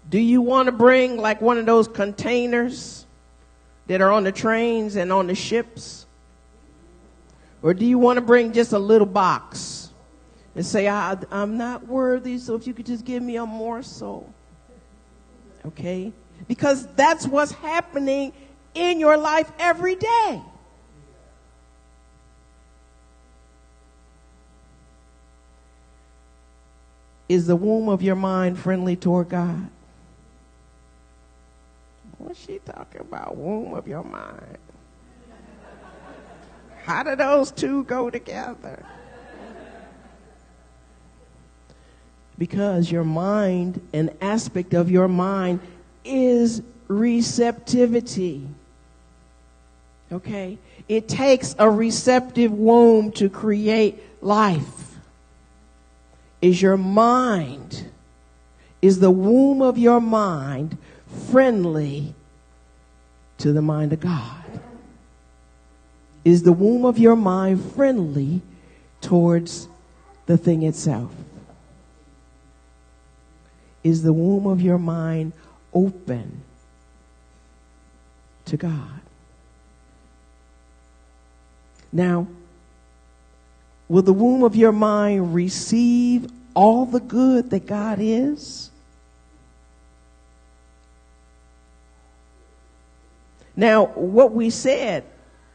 Do you want to bring like one of those containers that are on the trains and on the ships? Or do you want to bring just a little box and say, I'm not worthy, so if you could just give me a morsel? Okay? Because that's what's happening in your life every day. Is the womb of your mind friendly toward God? What's she talking about? Womb of your mind. How do those two go together? Because your mind, an aspect of your mind is receptivity. Okay? It takes a receptive womb to create life. Is your mind, is the womb of your mind friendly to the mind of God? Is the womb of your mind friendly towards the thing itself? Is the womb of your mind open to God? Now, will the womb of your mind receive all the good that God is? Now, what we said,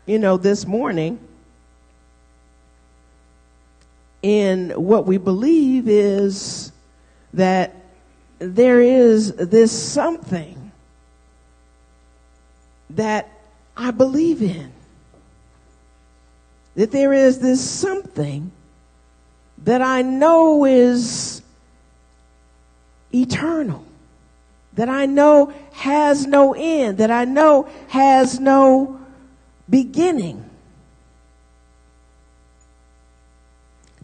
this morning, and what we believe is that there is this something that I believe in. That there is this something that I know is eternal. That I know has no end. That I know has no beginning.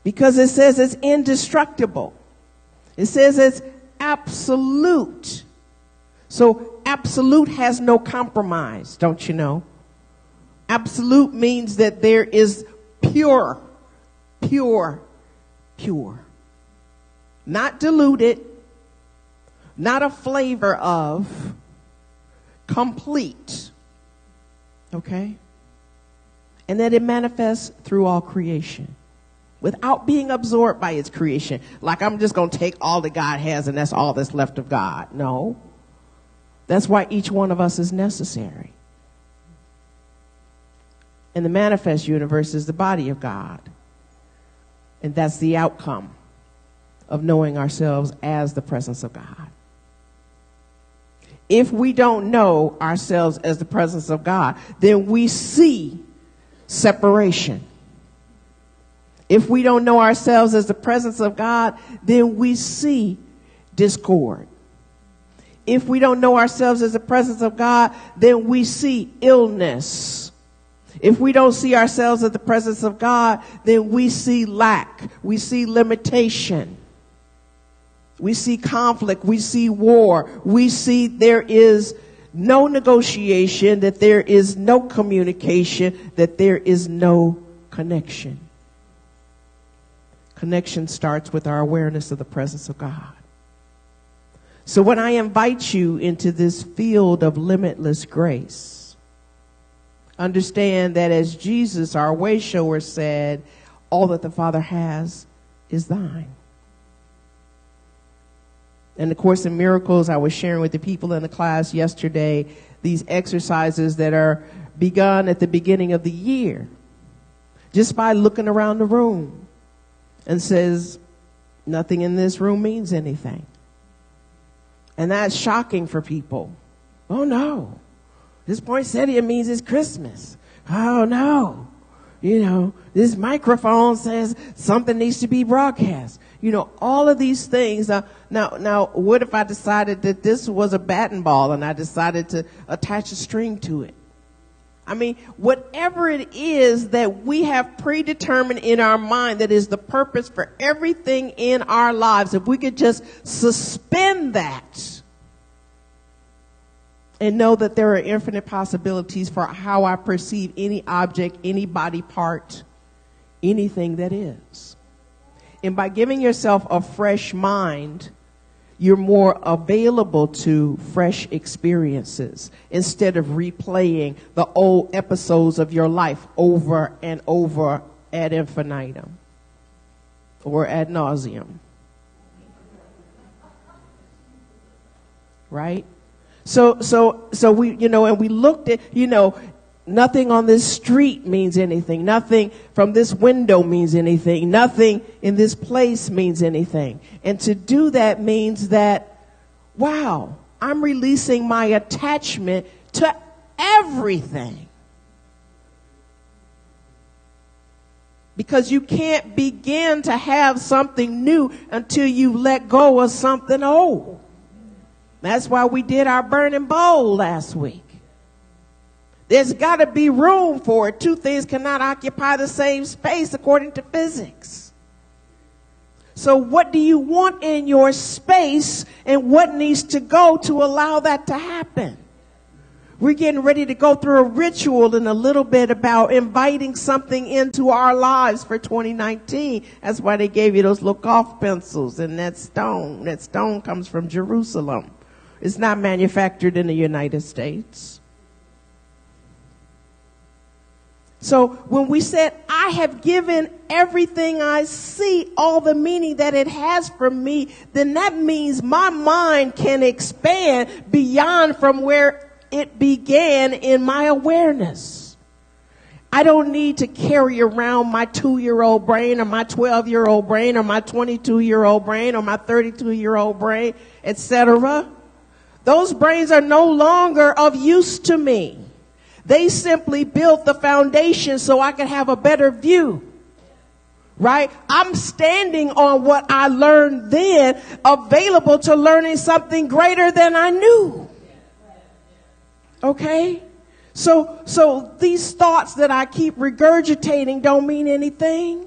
Because it says it's indestructible. It says it's absolute. So absolute has no compromise, don't you know? Absolute means that there is pure. Not diluted, not a flavor of, complete. Okay? And that it manifests through all creation without being absorbed by its creation. Like I'm just going to take all that God has and that's all that's left of God. No. That's why each one of us is necessary. And the manifest universe is the body of God. And that's the outcome of knowing ourselves as the presence of God. If we don't know ourselves as the presence of God, then we see separation. If we don't know ourselves as the presence of God, then we see discord. If we don't know ourselves as the presence of God, then we see illness. If we don't see ourselves as the presence of God, then we see lack. We see limitation. We see conflict. We see war. We see there is no negotiation, that there is no communication, that there is no connection. Connection starts with our awareness of the presence of God. So when I invite you into this field of limitless grace, understand that as Jesus, our way shower, said, all that the Father has is thine. In the Course in Miracles, I was sharing with the people in the class yesterday these exercises that are begun at the beginning of the year, just by looking around the room, and says, nothing in this room means anything. And that's shocking for people. Oh no, this poinsettia means it's Christmas. Oh no, this microphone says something needs to be broadcast. All of these things. Now, what if I decided that this was a batting ball and I decided to attach a string to it? I mean, whatever it is that we have predetermined in our mind that is the purpose for everything in our lives, if we could just suspend that and know that there are infinite possibilities for how I perceive any object, any body part, anything that is. And by giving yourself a fresh mind, you're more available to fresh experiences instead of replaying the old episodes of your life over and over ad infinitum or ad nauseum. Right? So we, and we looked at, nothing on this street means anything. Nothing from this window means anything. Nothing in this place means anything. And to do that means that, wow, I'm releasing my attachment to everything. Because you can't begin to have something new until you let go of something old. That's why we did our burning bowl last week. There's got to be room for it. Two things cannot occupy the same space according to physics. So what do you want in your space, and what needs to go to allow that to happen? We're getting ready to go through a ritual in a little bit about inviting something into our lives for 2019. That's why they gave you those little golf pencils and that stone. That stone comes from Jerusalem. It's not manufactured in the United States. So when we said, I have given everything I see all the meaning that it has for me, then that means my mind can expand beyond from where it began in my awareness. I don't need to carry around my 2-year-old brain or my 12-year-old brain or my 22-year-old brain or my 32-year-old brain, etc. Those brains are no longer of use to me. They simply built the foundation so I could have a better view. Right? I'm standing on what I learned then, available to learning something greater than I knew. Okay? So these thoughts that I keep regurgitating don't mean anything.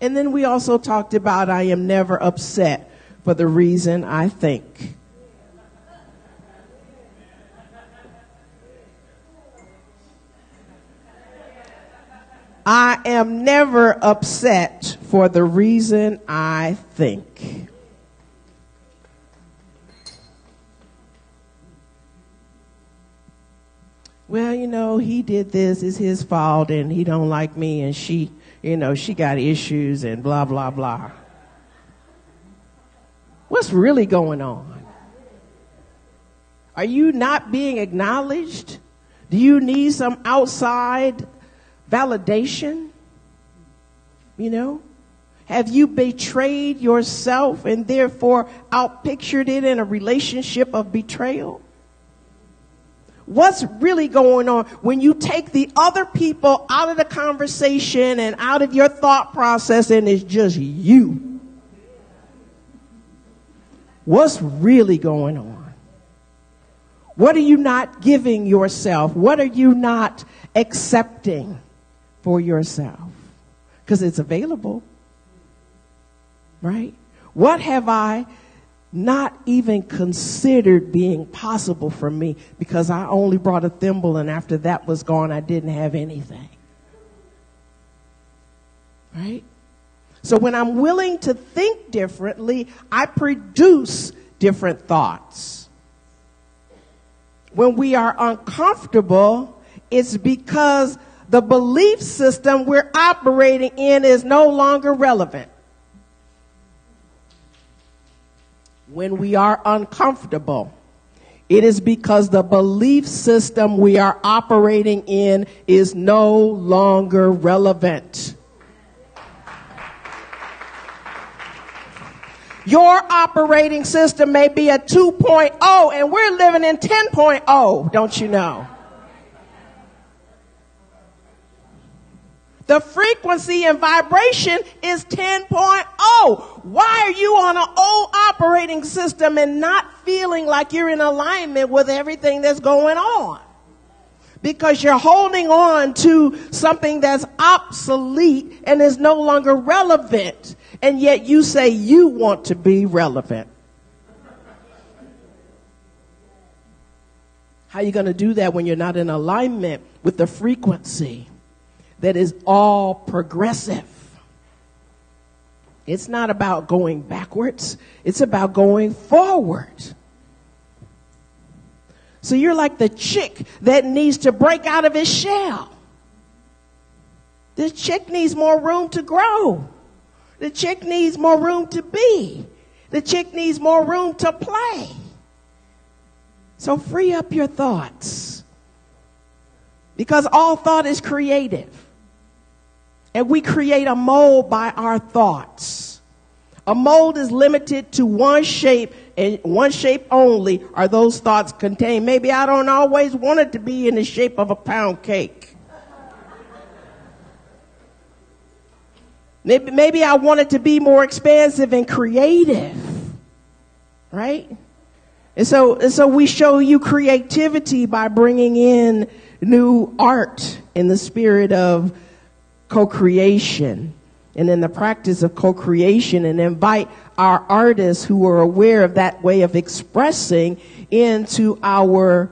And then we also talked about I am never upset for the reason I think. I am never upset for the reason I think. Well, he did this, it's his fault, and he don't like me, and she got issues, and blah, blah, blah. What's really going on? Are you not being acknowledged? Do you need some outside validation? Have you betrayed yourself and therefore outpictured it in a relationship of betrayal? What's really going on when you take the other people out of the conversation and out of your thought process and it's just you? What's really going on? What are you not giving yourself? What are you not accepting for yourself? Because it's available, right? What have I not even considered being possible for me because I only brought a thimble, and after that was gone, I didn't have anything, right? So when I'm willing to think differently, I produce different thoughts. When we are uncomfortable, it's because the belief system we're operating in is no longer relevant. When we are uncomfortable, it is because the belief system we are operating in is no longer relevant. Your operating system may be a 2.0 and we're living in 10.0, don't you know? The frequency and vibration is 10.0. Why are you on an old operating system and not feeling like you're in alignment with everything that's going on? Because you're holding on to something that's obsolete and is no longer relevant. And yet you say you want to be relevant. How are you going to do that when you're not in alignment with the frequency that is all progressive? It's not about going backwards. It's about going forward. So you're like the chick that needs to break out of its shell. This chick needs more room to grow. The chick needs more room to be. The chick needs more room to play. So free up your thoughts. Because all thought is creative. And we create a mold by our thoughts. A mold is limited to one shape, and one shape only are those thoughts contained. Maybe I don't always want it to be in the shape of a pound cake. Maybe I want it to be more expansive and creative. Right? And so we show you creativity by bringing in new art in the spirit of co-creation and in the practice of co-creation, and invite our artists who are aware of that way of expressing into our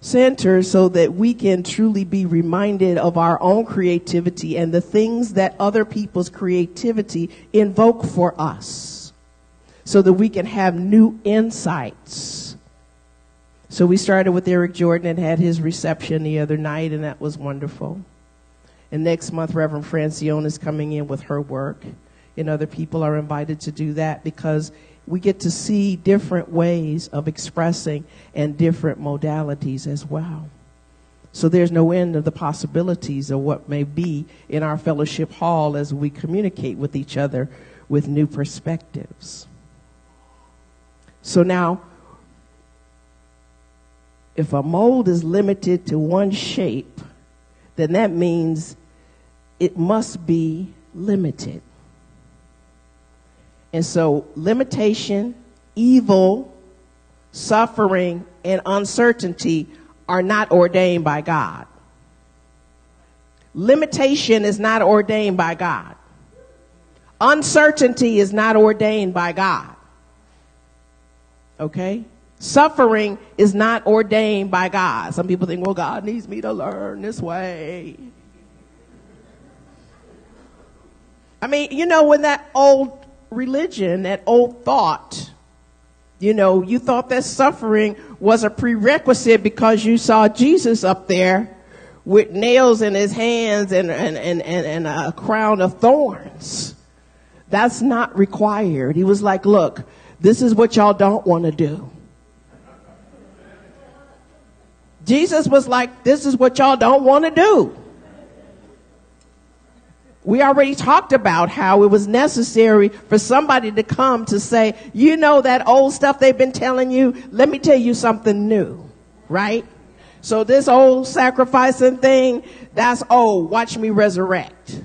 center so that we can truly be reminded of our own creativity and the things that other people's creativity invoke for us so that we can have new insights. So we started with Eric Jordan and had his reception the other night, and that was wonderful. And next month, Reverend Francione is coming in with her work, and other people are invited to do that because we get to see different ways of expressing and different modalities as well. So there's no end of the possibilities of what may be in our fellowship hall as we communicate with each other with new perspectives. So now, if a mold is limited to one shape, then that means it must be limited. And so limitation, evil, suffering, and uncertainty are not ordained by God. Limitation is not ordained by God. Uncertainty is not ordained by God. Okay? Suffering is not ordained by God. Some people think, well, God needs me to learn this way. I mean, you know, when that old religion, that old thought, you know, you thought that suffering was a prerequisite because you saw Jesus up there with nails in his hands and a crown of thorns. That's not required. He was like, look, this is what y'all don't want to do. Jesus was like, this is what y'all don't want to do. We already talked about how it was necessary for somebody to come to say, you know that old stuff they've been telling you, let me tell you something new, right? So this old sacrificing thing, that's old. Watch me resurrect.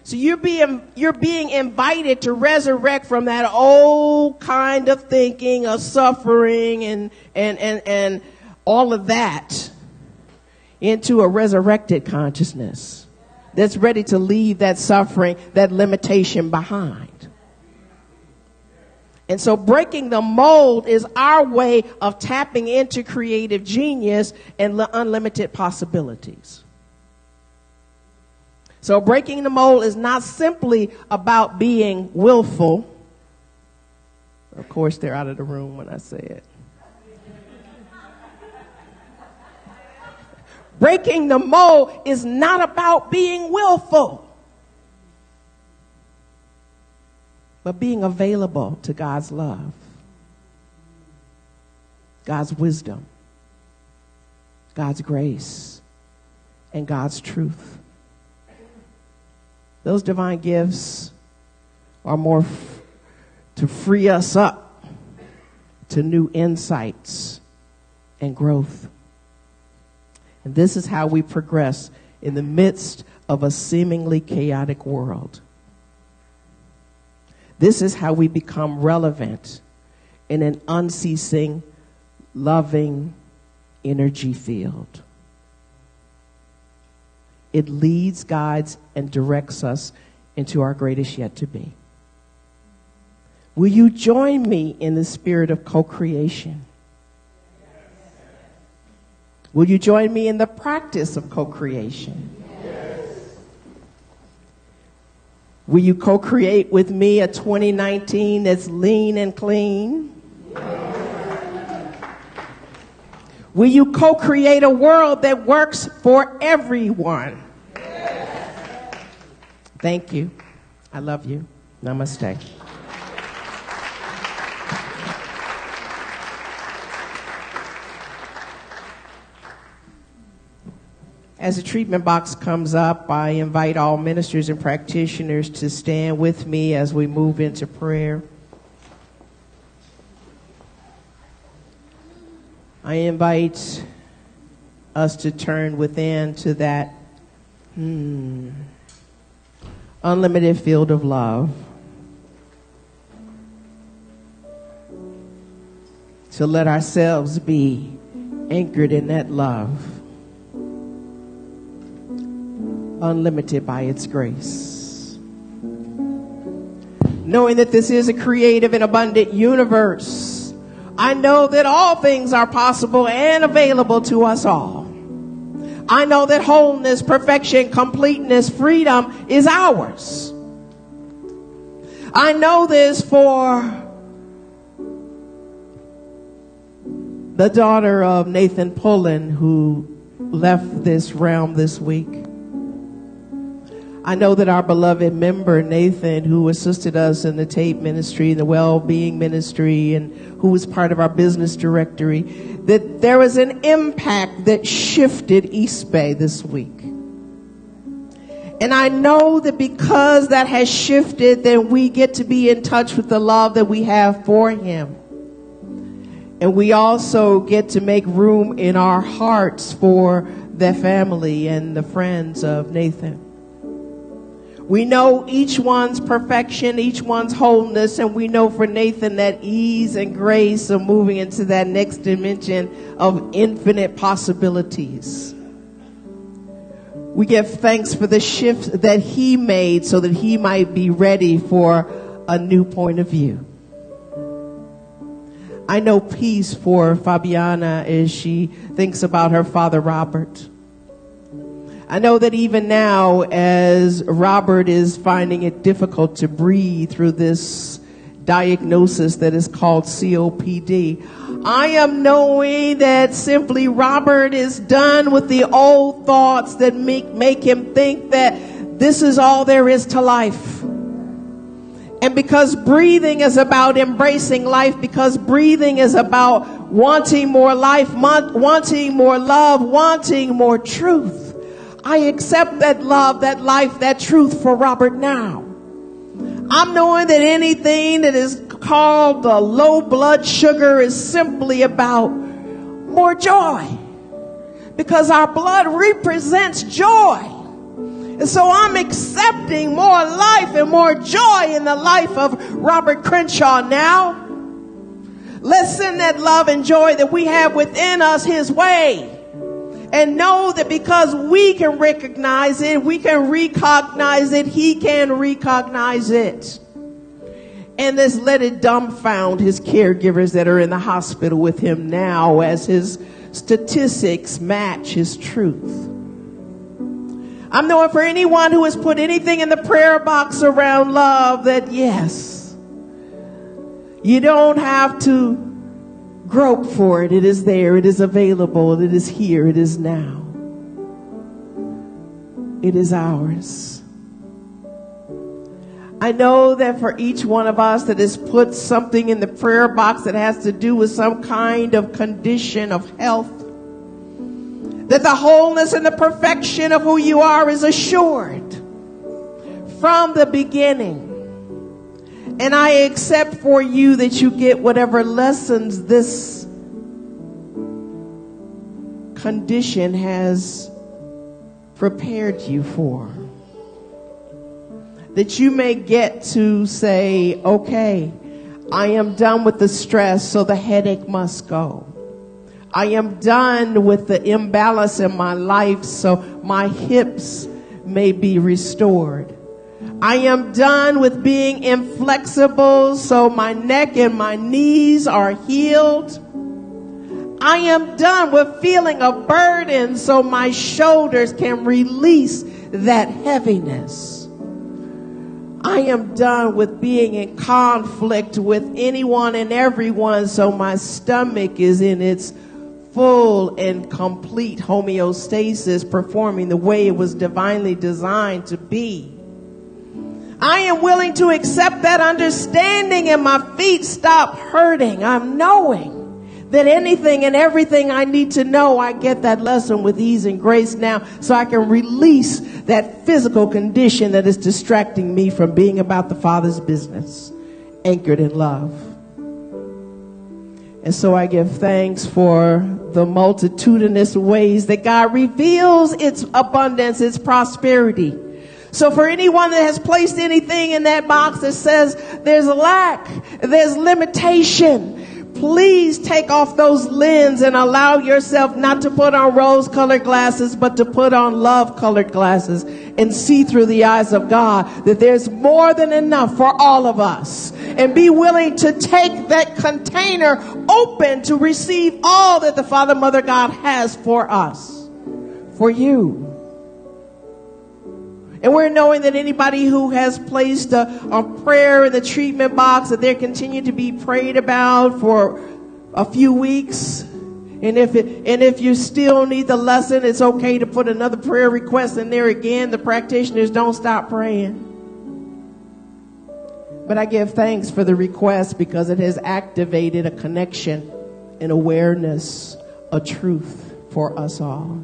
So you're being invited to resurrect from that old kind of thinking of suffering and all of that into a resurrected consciousness that's ready to leave that suffering, that limitation behind. And so breaking the mold is our way of tapping into creative genius and unlimited possibilities. So breaking the mold is not simply about being willful. Of course, they're out of the room when I say it. Breaking the mold is not about being willful, but being available to God's love, God's wisdom, God's grace, and God's truth. Those divine gifts are more to free us up to new insights and growth. And this is how we progress in the midst of a seemingly chaotic world. This is how we become relevant in an unceasing, loving energy field. It leads, guides, and directs us into our greatest yet to be. Will you join me in the spirit of co-creation? Will you join me in the practice of co-creation? Will you co-create with me a 2019 that's lean and clean? Will you co-create a world that works for everyone? Thank you. I love you. Namaste. As the treatment box comes up, I invite all ministers and practitioners to stand with me as we move into prayer. I invite us to turn within to that unlimited field of love. To let ourselves be anchored in that love. Unlimited by its grace. Knowing that this is a creative and abundant universe, I know that all things are possible and available to us all. I know that wholeness, perfection, completeness, freedom is ours. I know this for the daughter of Nathan Pullen, who left this realm this week. I know that our beloved member, Nathan, who assisted us in the tape ministry, the well-being ministry, and who was part of our business directory, that there was an impact that shifted East Bay this week. And I know that because that has shifted, then we get to be in touch with the love that we have for him. And we also get to make room in our hearts for the family and the friends of Nathan. We know each one's perfection, each one's wholeness, and we know for Nathan that ease and grace of moving into that next dimension of infinite possibilities. We give thanks for the shift that he made so that he might be ready for a new point of view. I know peace for Fabiana as she thinks about her father, Robert. I know that even now, as Robert is finding it difficult to breathe through this diagnosis that is called COPD, I am knowing that simply Robert is done with the old thoughts that make him think that this is all there is to life. And because breathing is about embracing life, because breathing is about wanting more life, wanting more love, wanting more truth, I accept that love, that life, that truth for Robert now. I'm knowing that anything that is called the low blood sugar is simply about more joy. Because our blood represents joy. And so I'm accepting more life and more joy in the life of Robert Crenshaw now. Let's send that love and joy that we have within us his way. And know that because we can recognize it, we can recognize it, he can recognize it. And let's let it dumbfound his caregivers that are in the hospital with him now as his statistics match his truth. I'm knowing for anyone who has put anything in the prayer box around love that yes, you don't have to grope for it. It is there. It is available. It is here. It is now. It is ours. I know that for each one of us that has put something in the prayer box that has to do with some kind of condition of health, that the wholeness and the perfection of who you are is assured from the beginning. And I accept for you that you get whatever lessons this condition has prepared you for. That you may get to say, okay, I am done with the stress, so the headache must go. I am done with the imbalance in my life, so my hips may be restored. I am done with being inflexible, so my neck and my knees are healed. I am done with feeling a burden so my shoulders can release that heaviness. I am done with being in conflict with anyone and everyone so my stomach is in its full and complete homeostasis, performing the way it was divinely designed to be. I am willing to accept that understanding and my feet stop hurting. I'm knowing that anything and everything I need to know, I get that lesson with ease and grace now so I can release that physical condition that is distracting me from being about the Father's business, anchored in love. And so I give thanks for the multitudinous ways that God reveals its abundance, its prosperity. So for anyone that has placed anything in that box that says there's lack, there's limitation, please take off those lenses and allow yourself not to put on rose-colored glasses, but to put on love-colored glasses and see through the eyes of God that there's more than enough for all of us. And be willing to take that container open to receive all that the Father, Mother, God has for us, for you. And we're knowing that anybody who has placed a prayer in the treatment box, that they're continuing to be prayed about for a few weeks. And if you still need the lesson, it's okay to put another prayer request in there again. The practitioners don't stop praying. But I give thanks for the request because it has activated a connection, an awareness, a truth for us all.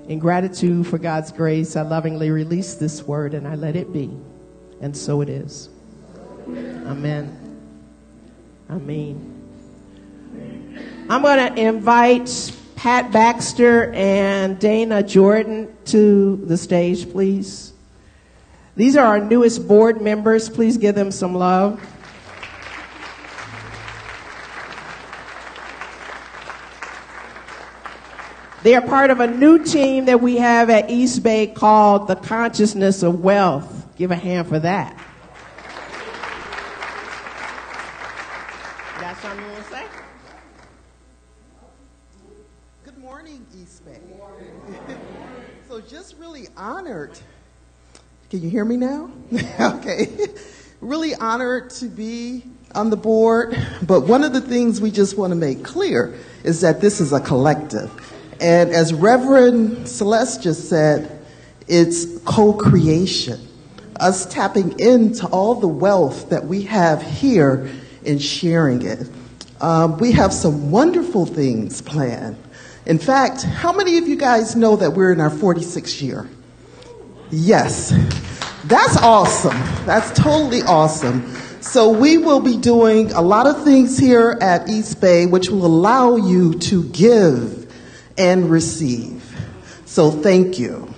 In gratitude for God's grace, I lovingly release this word and I let it be. And so it is. Amen. Amen. I'm going to invite Pat Baxter and Dana Jordan to the stage, please. These are our newest board members. Please give them some love. They are part of a new team that we have at East Bay called the Consciousness of Wealth. Give a hand for that. Got something you want to say? Good morning, East Bay. So just really honored. Can you hear me now? Okay. Really honored to be on the board. But one of the things we just want to make clear is that this is a collective. And as Reverend Celeste just said, it's co-creation. Us tapping into all the wealth that we have here and sharing it. We have some wonderful things planned. In fact, how many of you guys know that we're in our 46th year? Yes. That's awesome. That's totally awesome. So we will be doing a lot of things here at East Bay, which will allow you to give and receive. So thank you.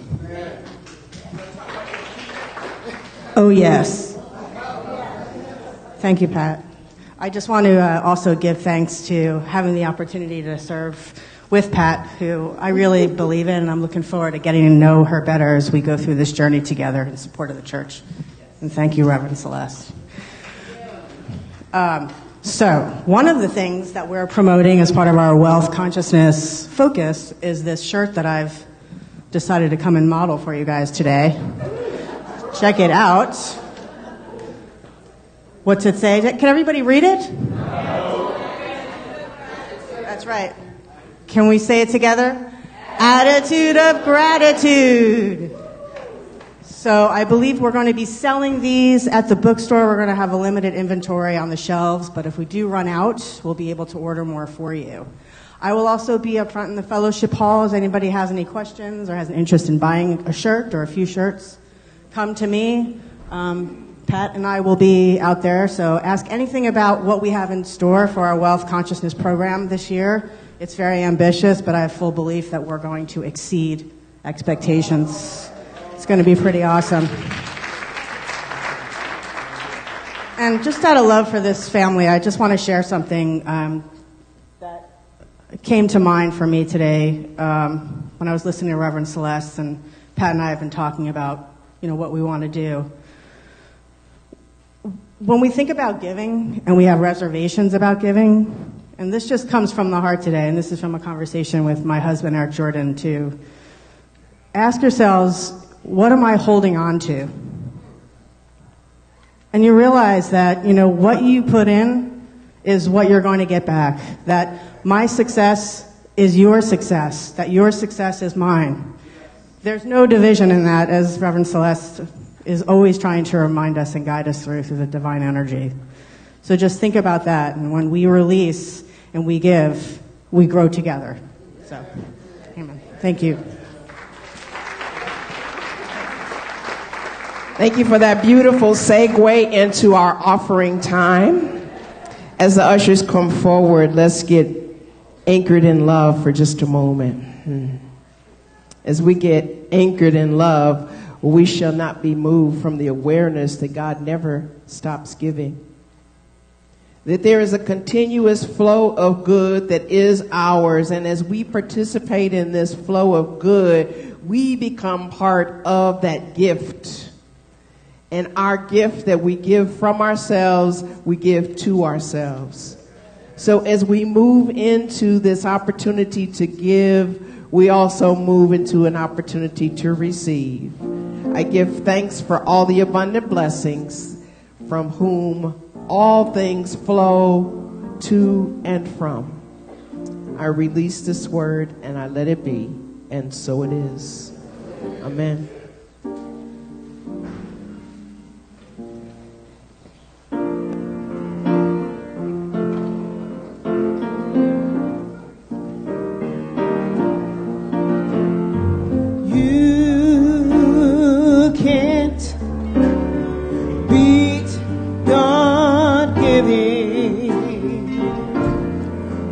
Oh, yes. Thank you, Pat. I just want to also give thanks to having the opportunity to serve with Pat, who I really believe in, and I'm looking forward to getting to know her better as we go through this journey together in support of the church. And thank you, Reverend Celeste. So, one of the things that we're promoting as part of our wealth consciousness focus is this shirt that I've decided to come and model for you guys today. Check it out. What's it say? Can everybody read it? That's right. Can we say it together? Attitude of gratitude. So I believe we're going to be selling these at the bookstore. We're going to have a limited inventory on the shelves, but if we do run out, we'll be able to order more for you. I will also be up front in the fellowship hall. If anybody has any questions or has an interest in buying a shirt or a few shirts, come to me. Pat and I will be out there, so ask anything about what we have in store for our Wealth Consciousness program this year. It's very ambitious, but I have full belief that we're going to exceed expectations. It's going to be pretty awesome. And just out of love for this family, I just want to share something that came to mind for me today when I was listening to Reverend Celeste, and Pat and I have been talking about, what we want to do. When we think about giving and we have reservations about giving, and this just comes from the heart today, and this is from a conversation with my husband, Eric Jordan, to ask yourselves, what am I holding on to? And you realize that, what you put in is what you're going to get back. That my success is your success. That your success is mine. There's no division in that, as Reverend Celeste is always trying to remind us and guide us through the divine energy. So just think about that. And when we release and we give, we grow together. So, amen. Thank you. Thank you for that beautiful segue into our offering time. As the ushers come forward, let's get anchored in love for just a moment. As we get anchored in love, we shall not be moved from the awareness that God never stops giving. That there is a continuous flow of good that is ours, and as we participate in this flow of good, we become part of that gift. And our gift that we give from ourselves, we give to ourselves. So as we move into this opportunity to give, we also move into an opportunity to receive. I give thanks for all the abundant blessings from whom all things flow to and from. I release this word and I let it be, and so it is. Amen.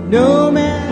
No matter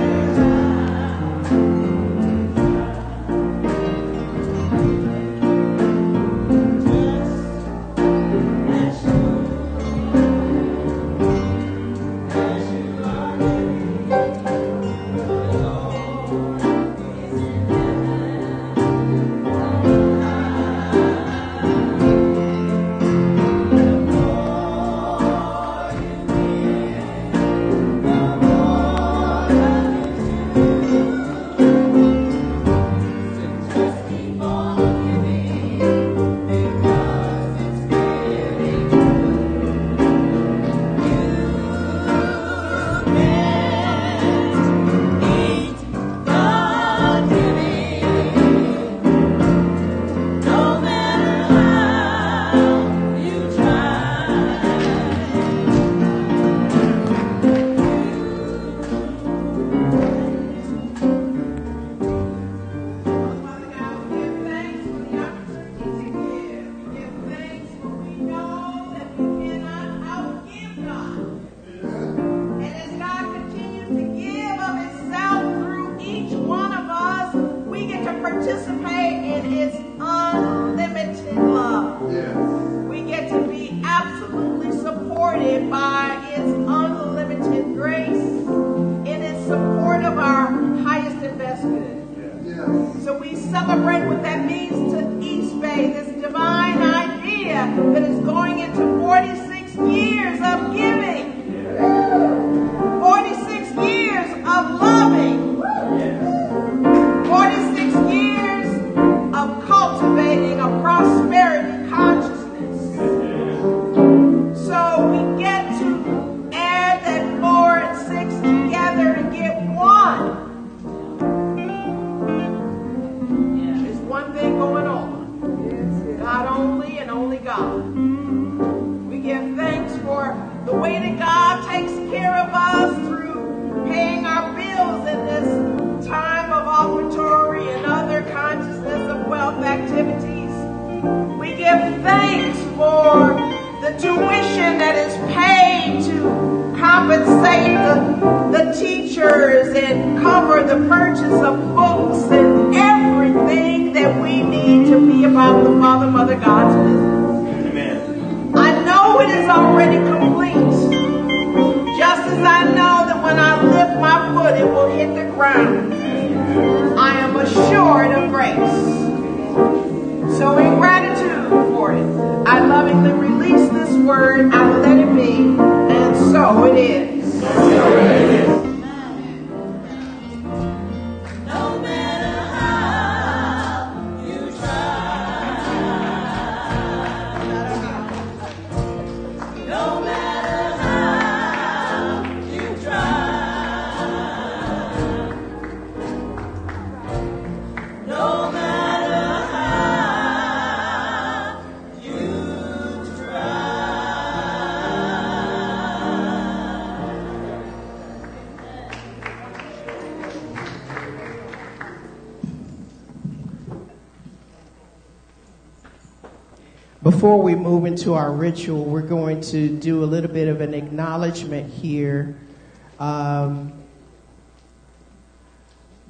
and cover the purchase of books and everything that we need to be about the Father, Mother, God's business. Amen. I know it is already complete. Just as I know that when I lift my foot, it will hit the ground. I am assured of grace. So in gratitude for it, I lovingly release this word. I let it be. And so it is. So it is. Before we move into our ritual, we're going to do a little bit of an acknowledgement here.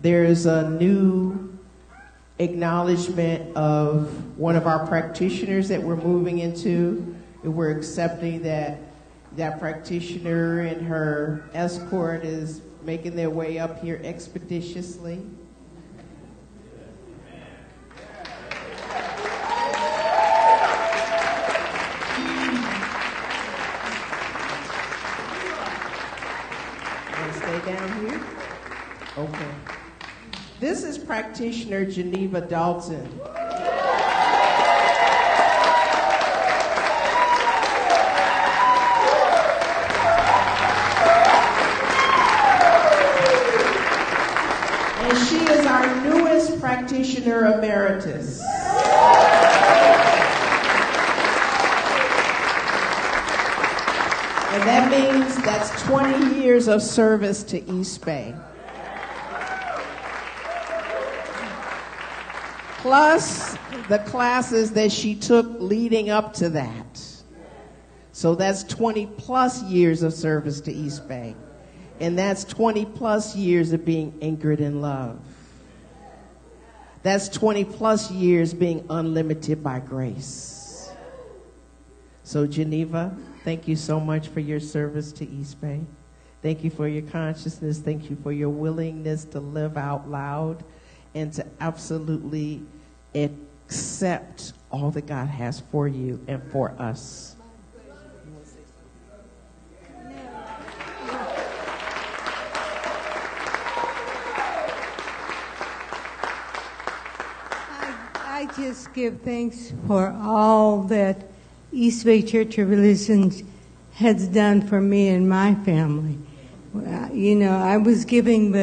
There's a new acknowledgement of one of our practitioners that we're moving into. We're accepting that practitioner and her escort is making their way up here expeditiously. Stay down here? Okay. This is practitioner Geneva Dalton. And she is our newest practitioner emeritus. And that means that's 20 years of service to East Bay. Plus the classes that she took leading up to that. So that's 20 plus years of service to East Bay. And that's 20 plus years of being anchored in love. That's 20 plus years being unlimited by grace. So Geneva, thank you so much for your service to East Bay. Thank you for your consciousness. Thank you for your willingness to live out loud and to absolutely accept all that God has for you and for us. I just give thanks for all that East Bay Church of Religions has done for me and my family. You know, I was giving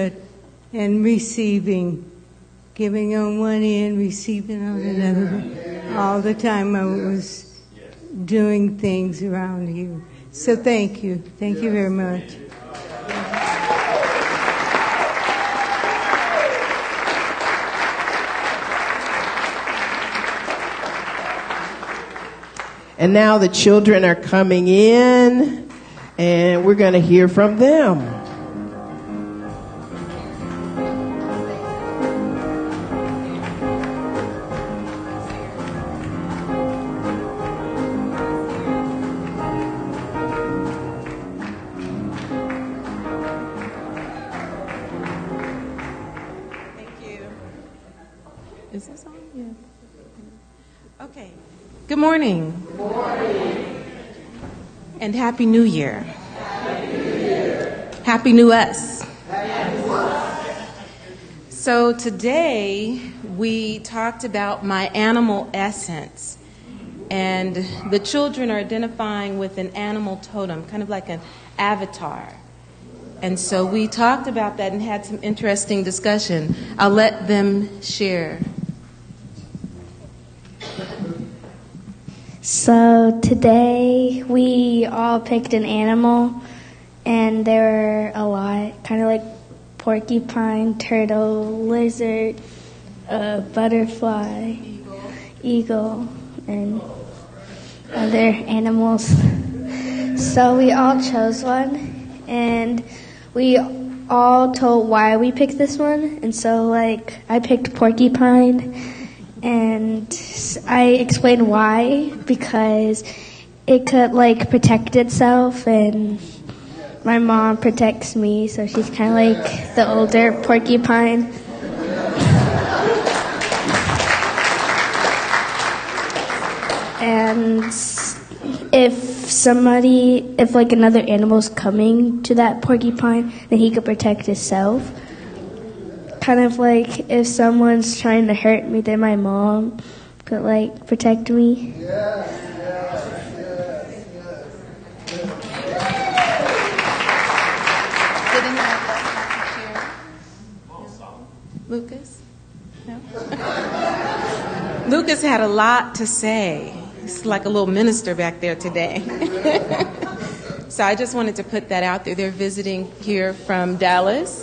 and receiving, giving on one end, receiving on another. All the time I was doing things around here. So thank you. Thank you very much. And now the children are coming in, and we're going to hear from them. Thank you. Is this on? Yeah. Okay. Good morning. Good morning. And Happy New Year. Happy New Year. Happy New Us. Happy New Us. So today we talked about my animal essence. And the children are identifying with an animal totem, kind of like an avatar. And so we talked about that and had some interesting discussion. I'll let them share. So today we all picked an animal, and there were a lot, kind of like porcupine, turtle, lizard, butterfly, eagle, and other animals. So we all chose one, and we all told why we picked this one. And so, like, I picked porcupine. And I explained why, because it could, like, protect itself, and my mom protects me, so she's kind of like the older porcupine. And if like another animal's coming to that porcupine, then he could protect himself. Kind of like if someone's trying to hurt me, then my mom could like protect me. Lucas? No? Lucas had a lot to say. He's like a little minister back there today. So I just wanted to put that out there. They're visiting here from Dallas.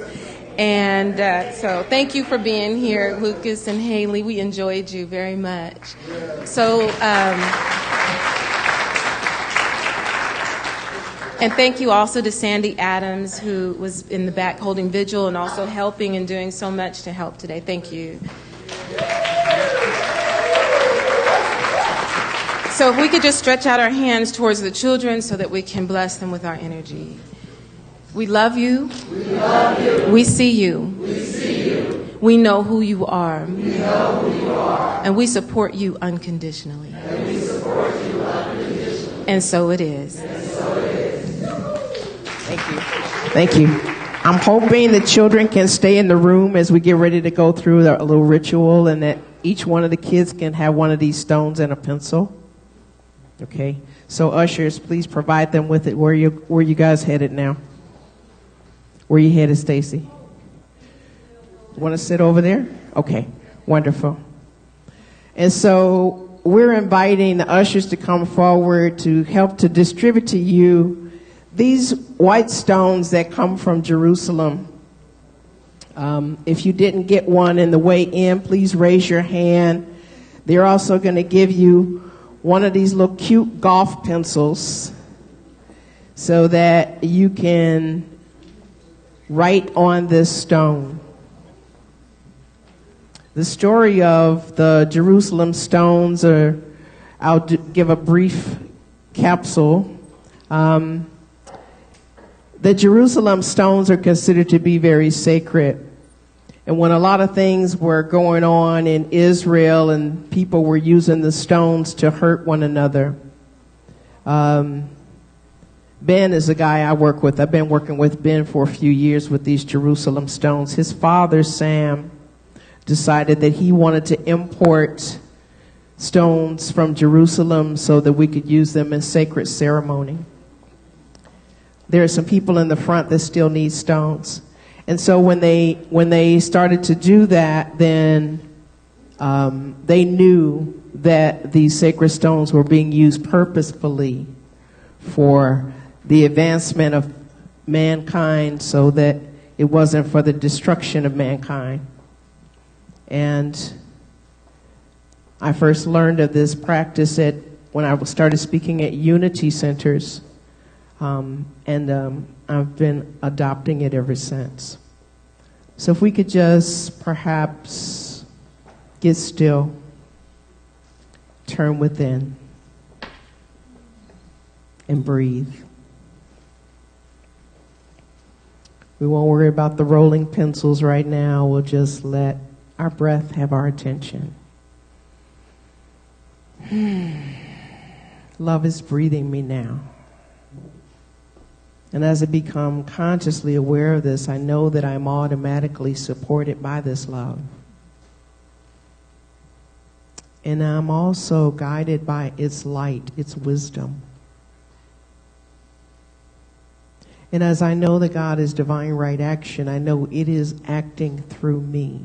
And so thank you for being here, Lucas and Haley. We enjoyed you very much. So, and thank you also to Sandy Adams, who was in the back holding vigil and also helping and doing so much to help today. Thank you. So if we could just stretch out our hands towards the children so that we can bless them with our energy. We love you. We love you. We see you. We see you. We know who you are. We know who you are. And we support you unconditionally. And we support you unconditionally. And so it is. And so it is. Thank you. Thank you. I'm hoping the children can stay in the room as we get ready to go through a little ritual, and that each one of the kids can have one of these stones and a pencil. Okay. So ushers, please provide them with it. Where you guys headed now? Where you headed, Stacy? Want to sit over there? Okay, wonderful. And so we're inviting the ushers to come forward to help to distribute to you these white stones that come from Jerusalem. If you didn't get one in the way in, please raise your hand. They're also going to give you one of these little cute golf pencils so that you can write on this stone. The story of the Jerusalem stones I'll give a brief capsule. The Jerusalem stones are considered to be very sacred. And when a lot of things were going on in Israel and people were using the stones to hurt one another, Ben is a guy I work with. I've been working with Ben for a few years with these Jerusalem stones. His father, Sam, decided that he wanted to import stones from Jerusalem so that we could use them in sacred ceremony. There are some people in the front that still need stones. And so when they started to do that, then they knew that these sacred stones were being used purposefully for the advancement of mankind, so that it wasn't for the destruction of mankind. And I first learned of this practice when I started speaking at Unity Centers, and I've been adopting it ever since. So if we could just perhaps get still, turn within, and breathe. We won't worry about the rolling pencils right now. We'll just let our breath have our attention. Love is breathing me now. And as I become consciously aware of this, I know that I'm automatically supported by this love. And I'm also guided by its light, its wisdom. And as I know that God is divine right action, I know it is acting through me.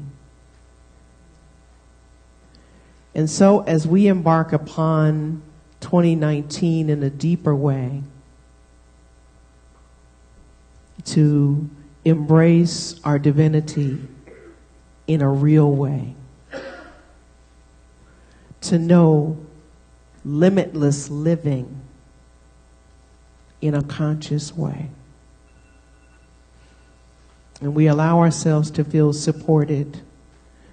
And so as we embark upon 2019 in a deeper way, to embrace our divinity in a real way, to know limitless living in a conscious way. And we allow ourselves to feel supported,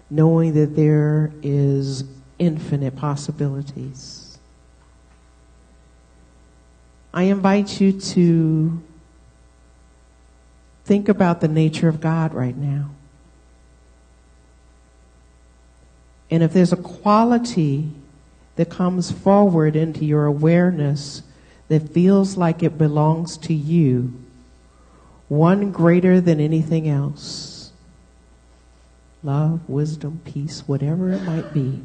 knowing that there is infinite possibilities. I invite you to think about the nature of God right now. And if there's a quality that comes forward into your awareness that feels like it belongs to you, one greater than anything else, love, wisdom, peace, whatever it might be,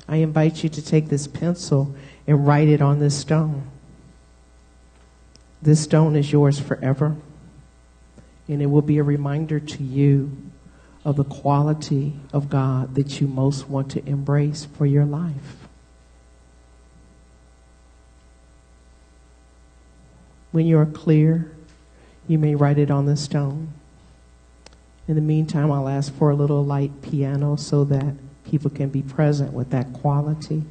I invite you to take this pencil and write it on this stone. This stone is yours forever, and it will be a reminder to you of the quality of God that you most want to embrace for your life. When you're clear, you may write it on the stone. In the meantime, I'll ask for a little light piano so that people can be present with that quality,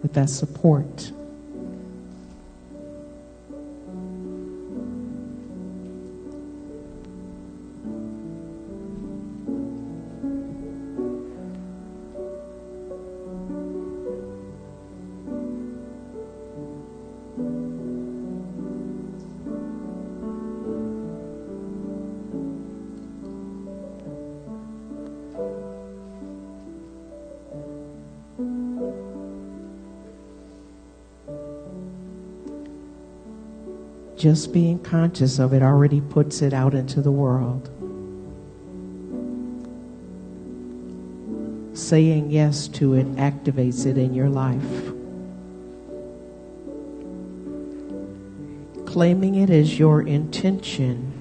with that support. Just being conscious of it already puts it out into the world. Saying yes to it activates it in your life. Claiming it as your intention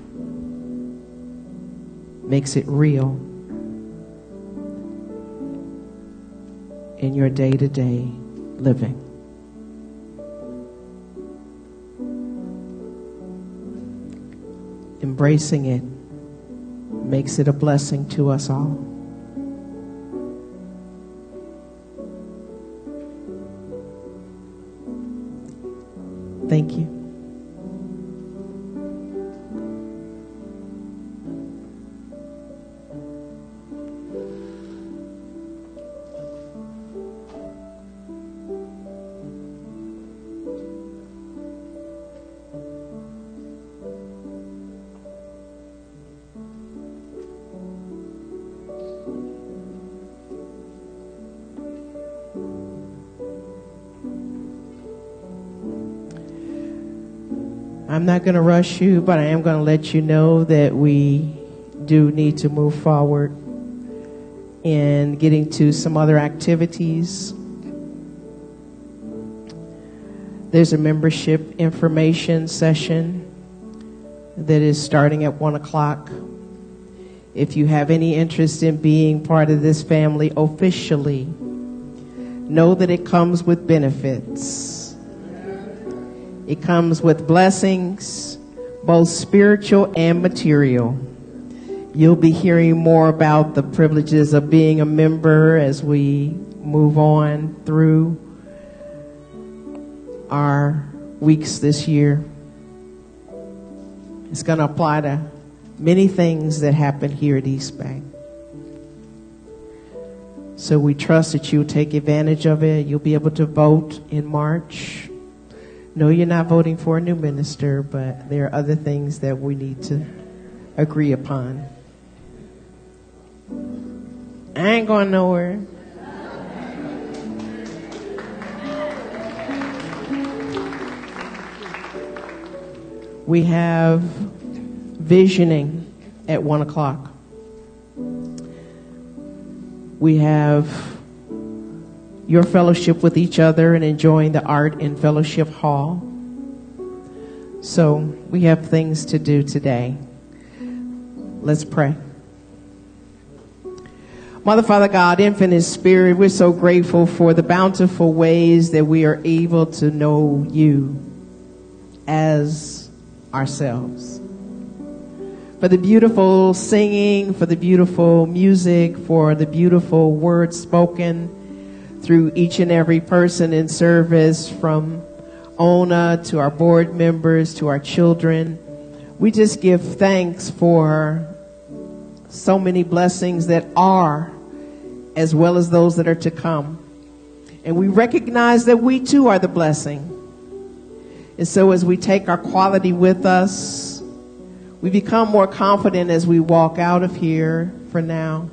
makes it real in your day-to-day living. Embracing it makes it a blessing to us all. Thank you. I'm not going to rush you, but I am going to let you know that we do need to move forward in getting to some other activities. There's a membership information session that is starting at 1 o'clock. If you have any interest in being part of this family officially, know that it comes with benefits. It comes with blessings, both spiritual and material. You'll be hearing more about the privileges of being a member as we move on through our weeks this year. It's going to apply to many things that happen here at East Bay. So we trust that you'll take advantage of it. You'll be able to vote in March. No, you're not voting for a new minister, but there are other things that we need to agree upon. I ain't going nowhere. We have visioning at 1 o'clock. We have your fellowship with each other and enjoying the art in Fellowship Hall. So we have things to do today. Let's pray. Mother, Father God, Infinite Spirit, we're so grateful for the bountiful ways that we are able to know you as ourselves. For the beautiful singing, for the beautiful music, for the beautiful words spoken through each and every person in service, from Ona to our board members to our children. We just give thanks for so many blessings that are, as well as those that are to come. And we recognize that we too are the blessing. And so as we take our quality with us, we become more confident as we walk out of here for now,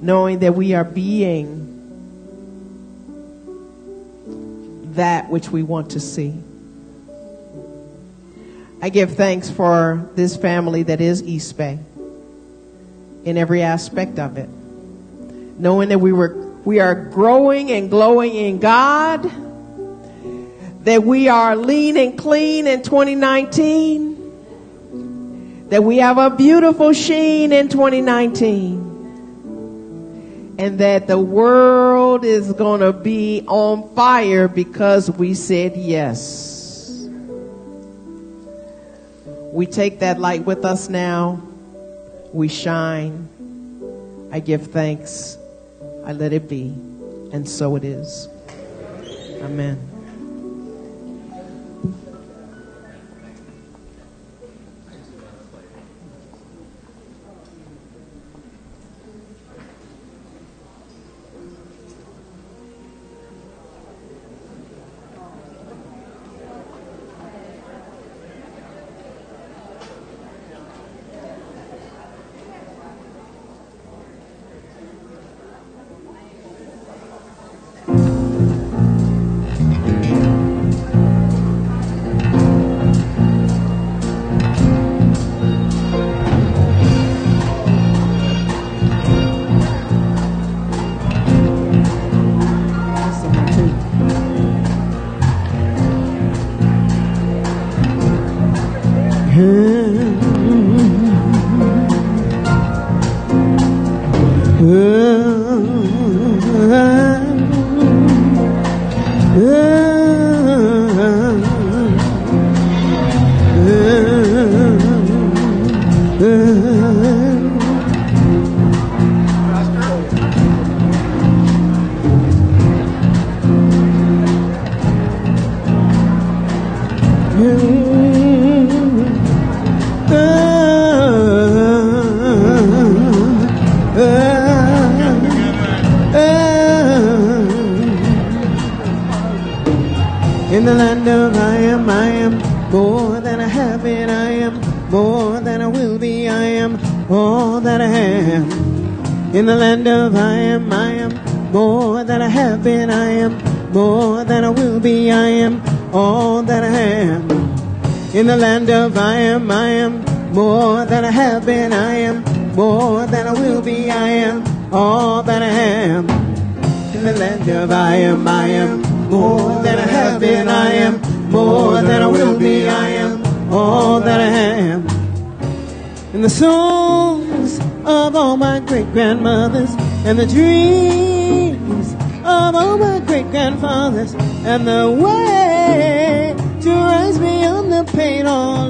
knowing that we are being that which we want to see. I give thanks for this family that is East Bay in every aspect of it, knowing that we are growing and glowing in God, that we are lean and clean in 2019, that we have a beautiful sheen in 2019, and that the world is going to be on fire because we said yes. We take that light with us now. We shine. I give thanks. I let it be. And so it is. Amen. In the land of I am more than I have been. I am more than I will be. I am all that I am. In the land of I am more than I have been. I am more than I will be. I am all that I am. In the land of I am more than I have been. I am more than I will be. I am all that I am. In the land of I am more than I have been. I am more than I will be. I am all that I am. In the songs of all my great-grandmothers and the dreams of all my great-grandfathers and the way to rise beyond the pain, all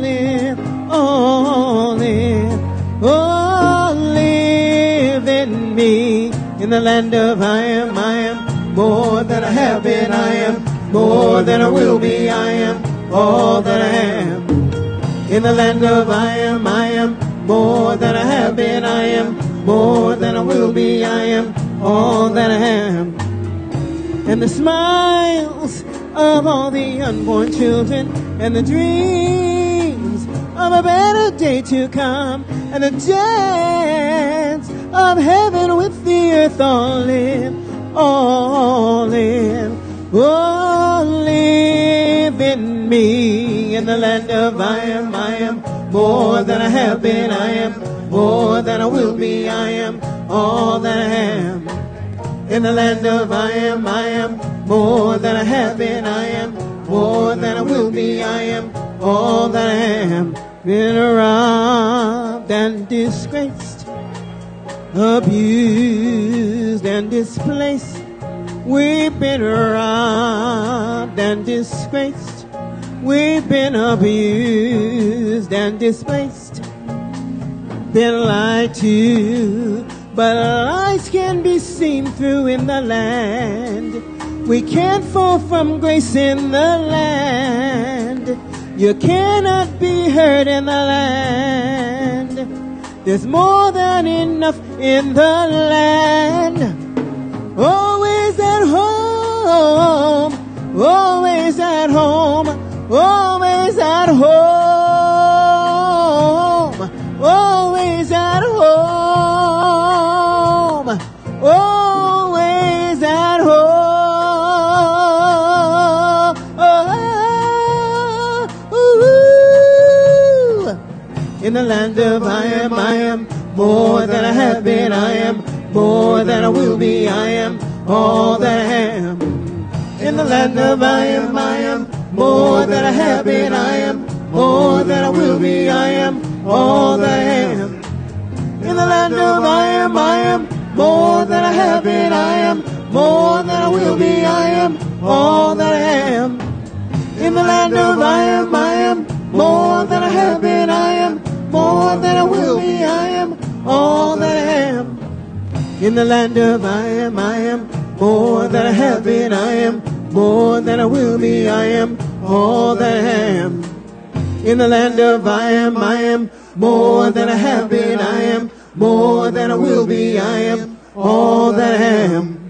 live in me. In the land of I am more than I have been. I am more than I will be. I am all that I am. In the land of I am more than I have been. I am more than I will be. I am all that I am. And the smiles of all the unborn children and the dreams of a better day to come and the dance of heaven with the earth, all live in me. In the land of I am more than I have been. I am more than I will be. I am all that I am. In the land of I am more than I have been. I am more than I will be. I am all that I am. Been robbed and disgraced, abused and displaced. We've been robbed and disgraced. We've been abused and displaced. Been lied to, but lies can be seen through in the land. We can't fall from grace in the land. You cannot be hurt in the land. There's more than enough in the land. Always at home, always at home, always at home, always at home, always at home. In the land of I am more than I have been. I am more than I will be. I am all that I am. In the land of I am more than I have been. I am more than I will be. I am all that I am. In the land of I am more than I have been. I am more than I will be. I am all that I am. In the land of I am more than I have been. I more than I will be. I am all that I am. In the land of I am more than I have been. I am more than I will be. I am all that I am. In the land of I am more than I have been. I am more than I will be. I am all that I am.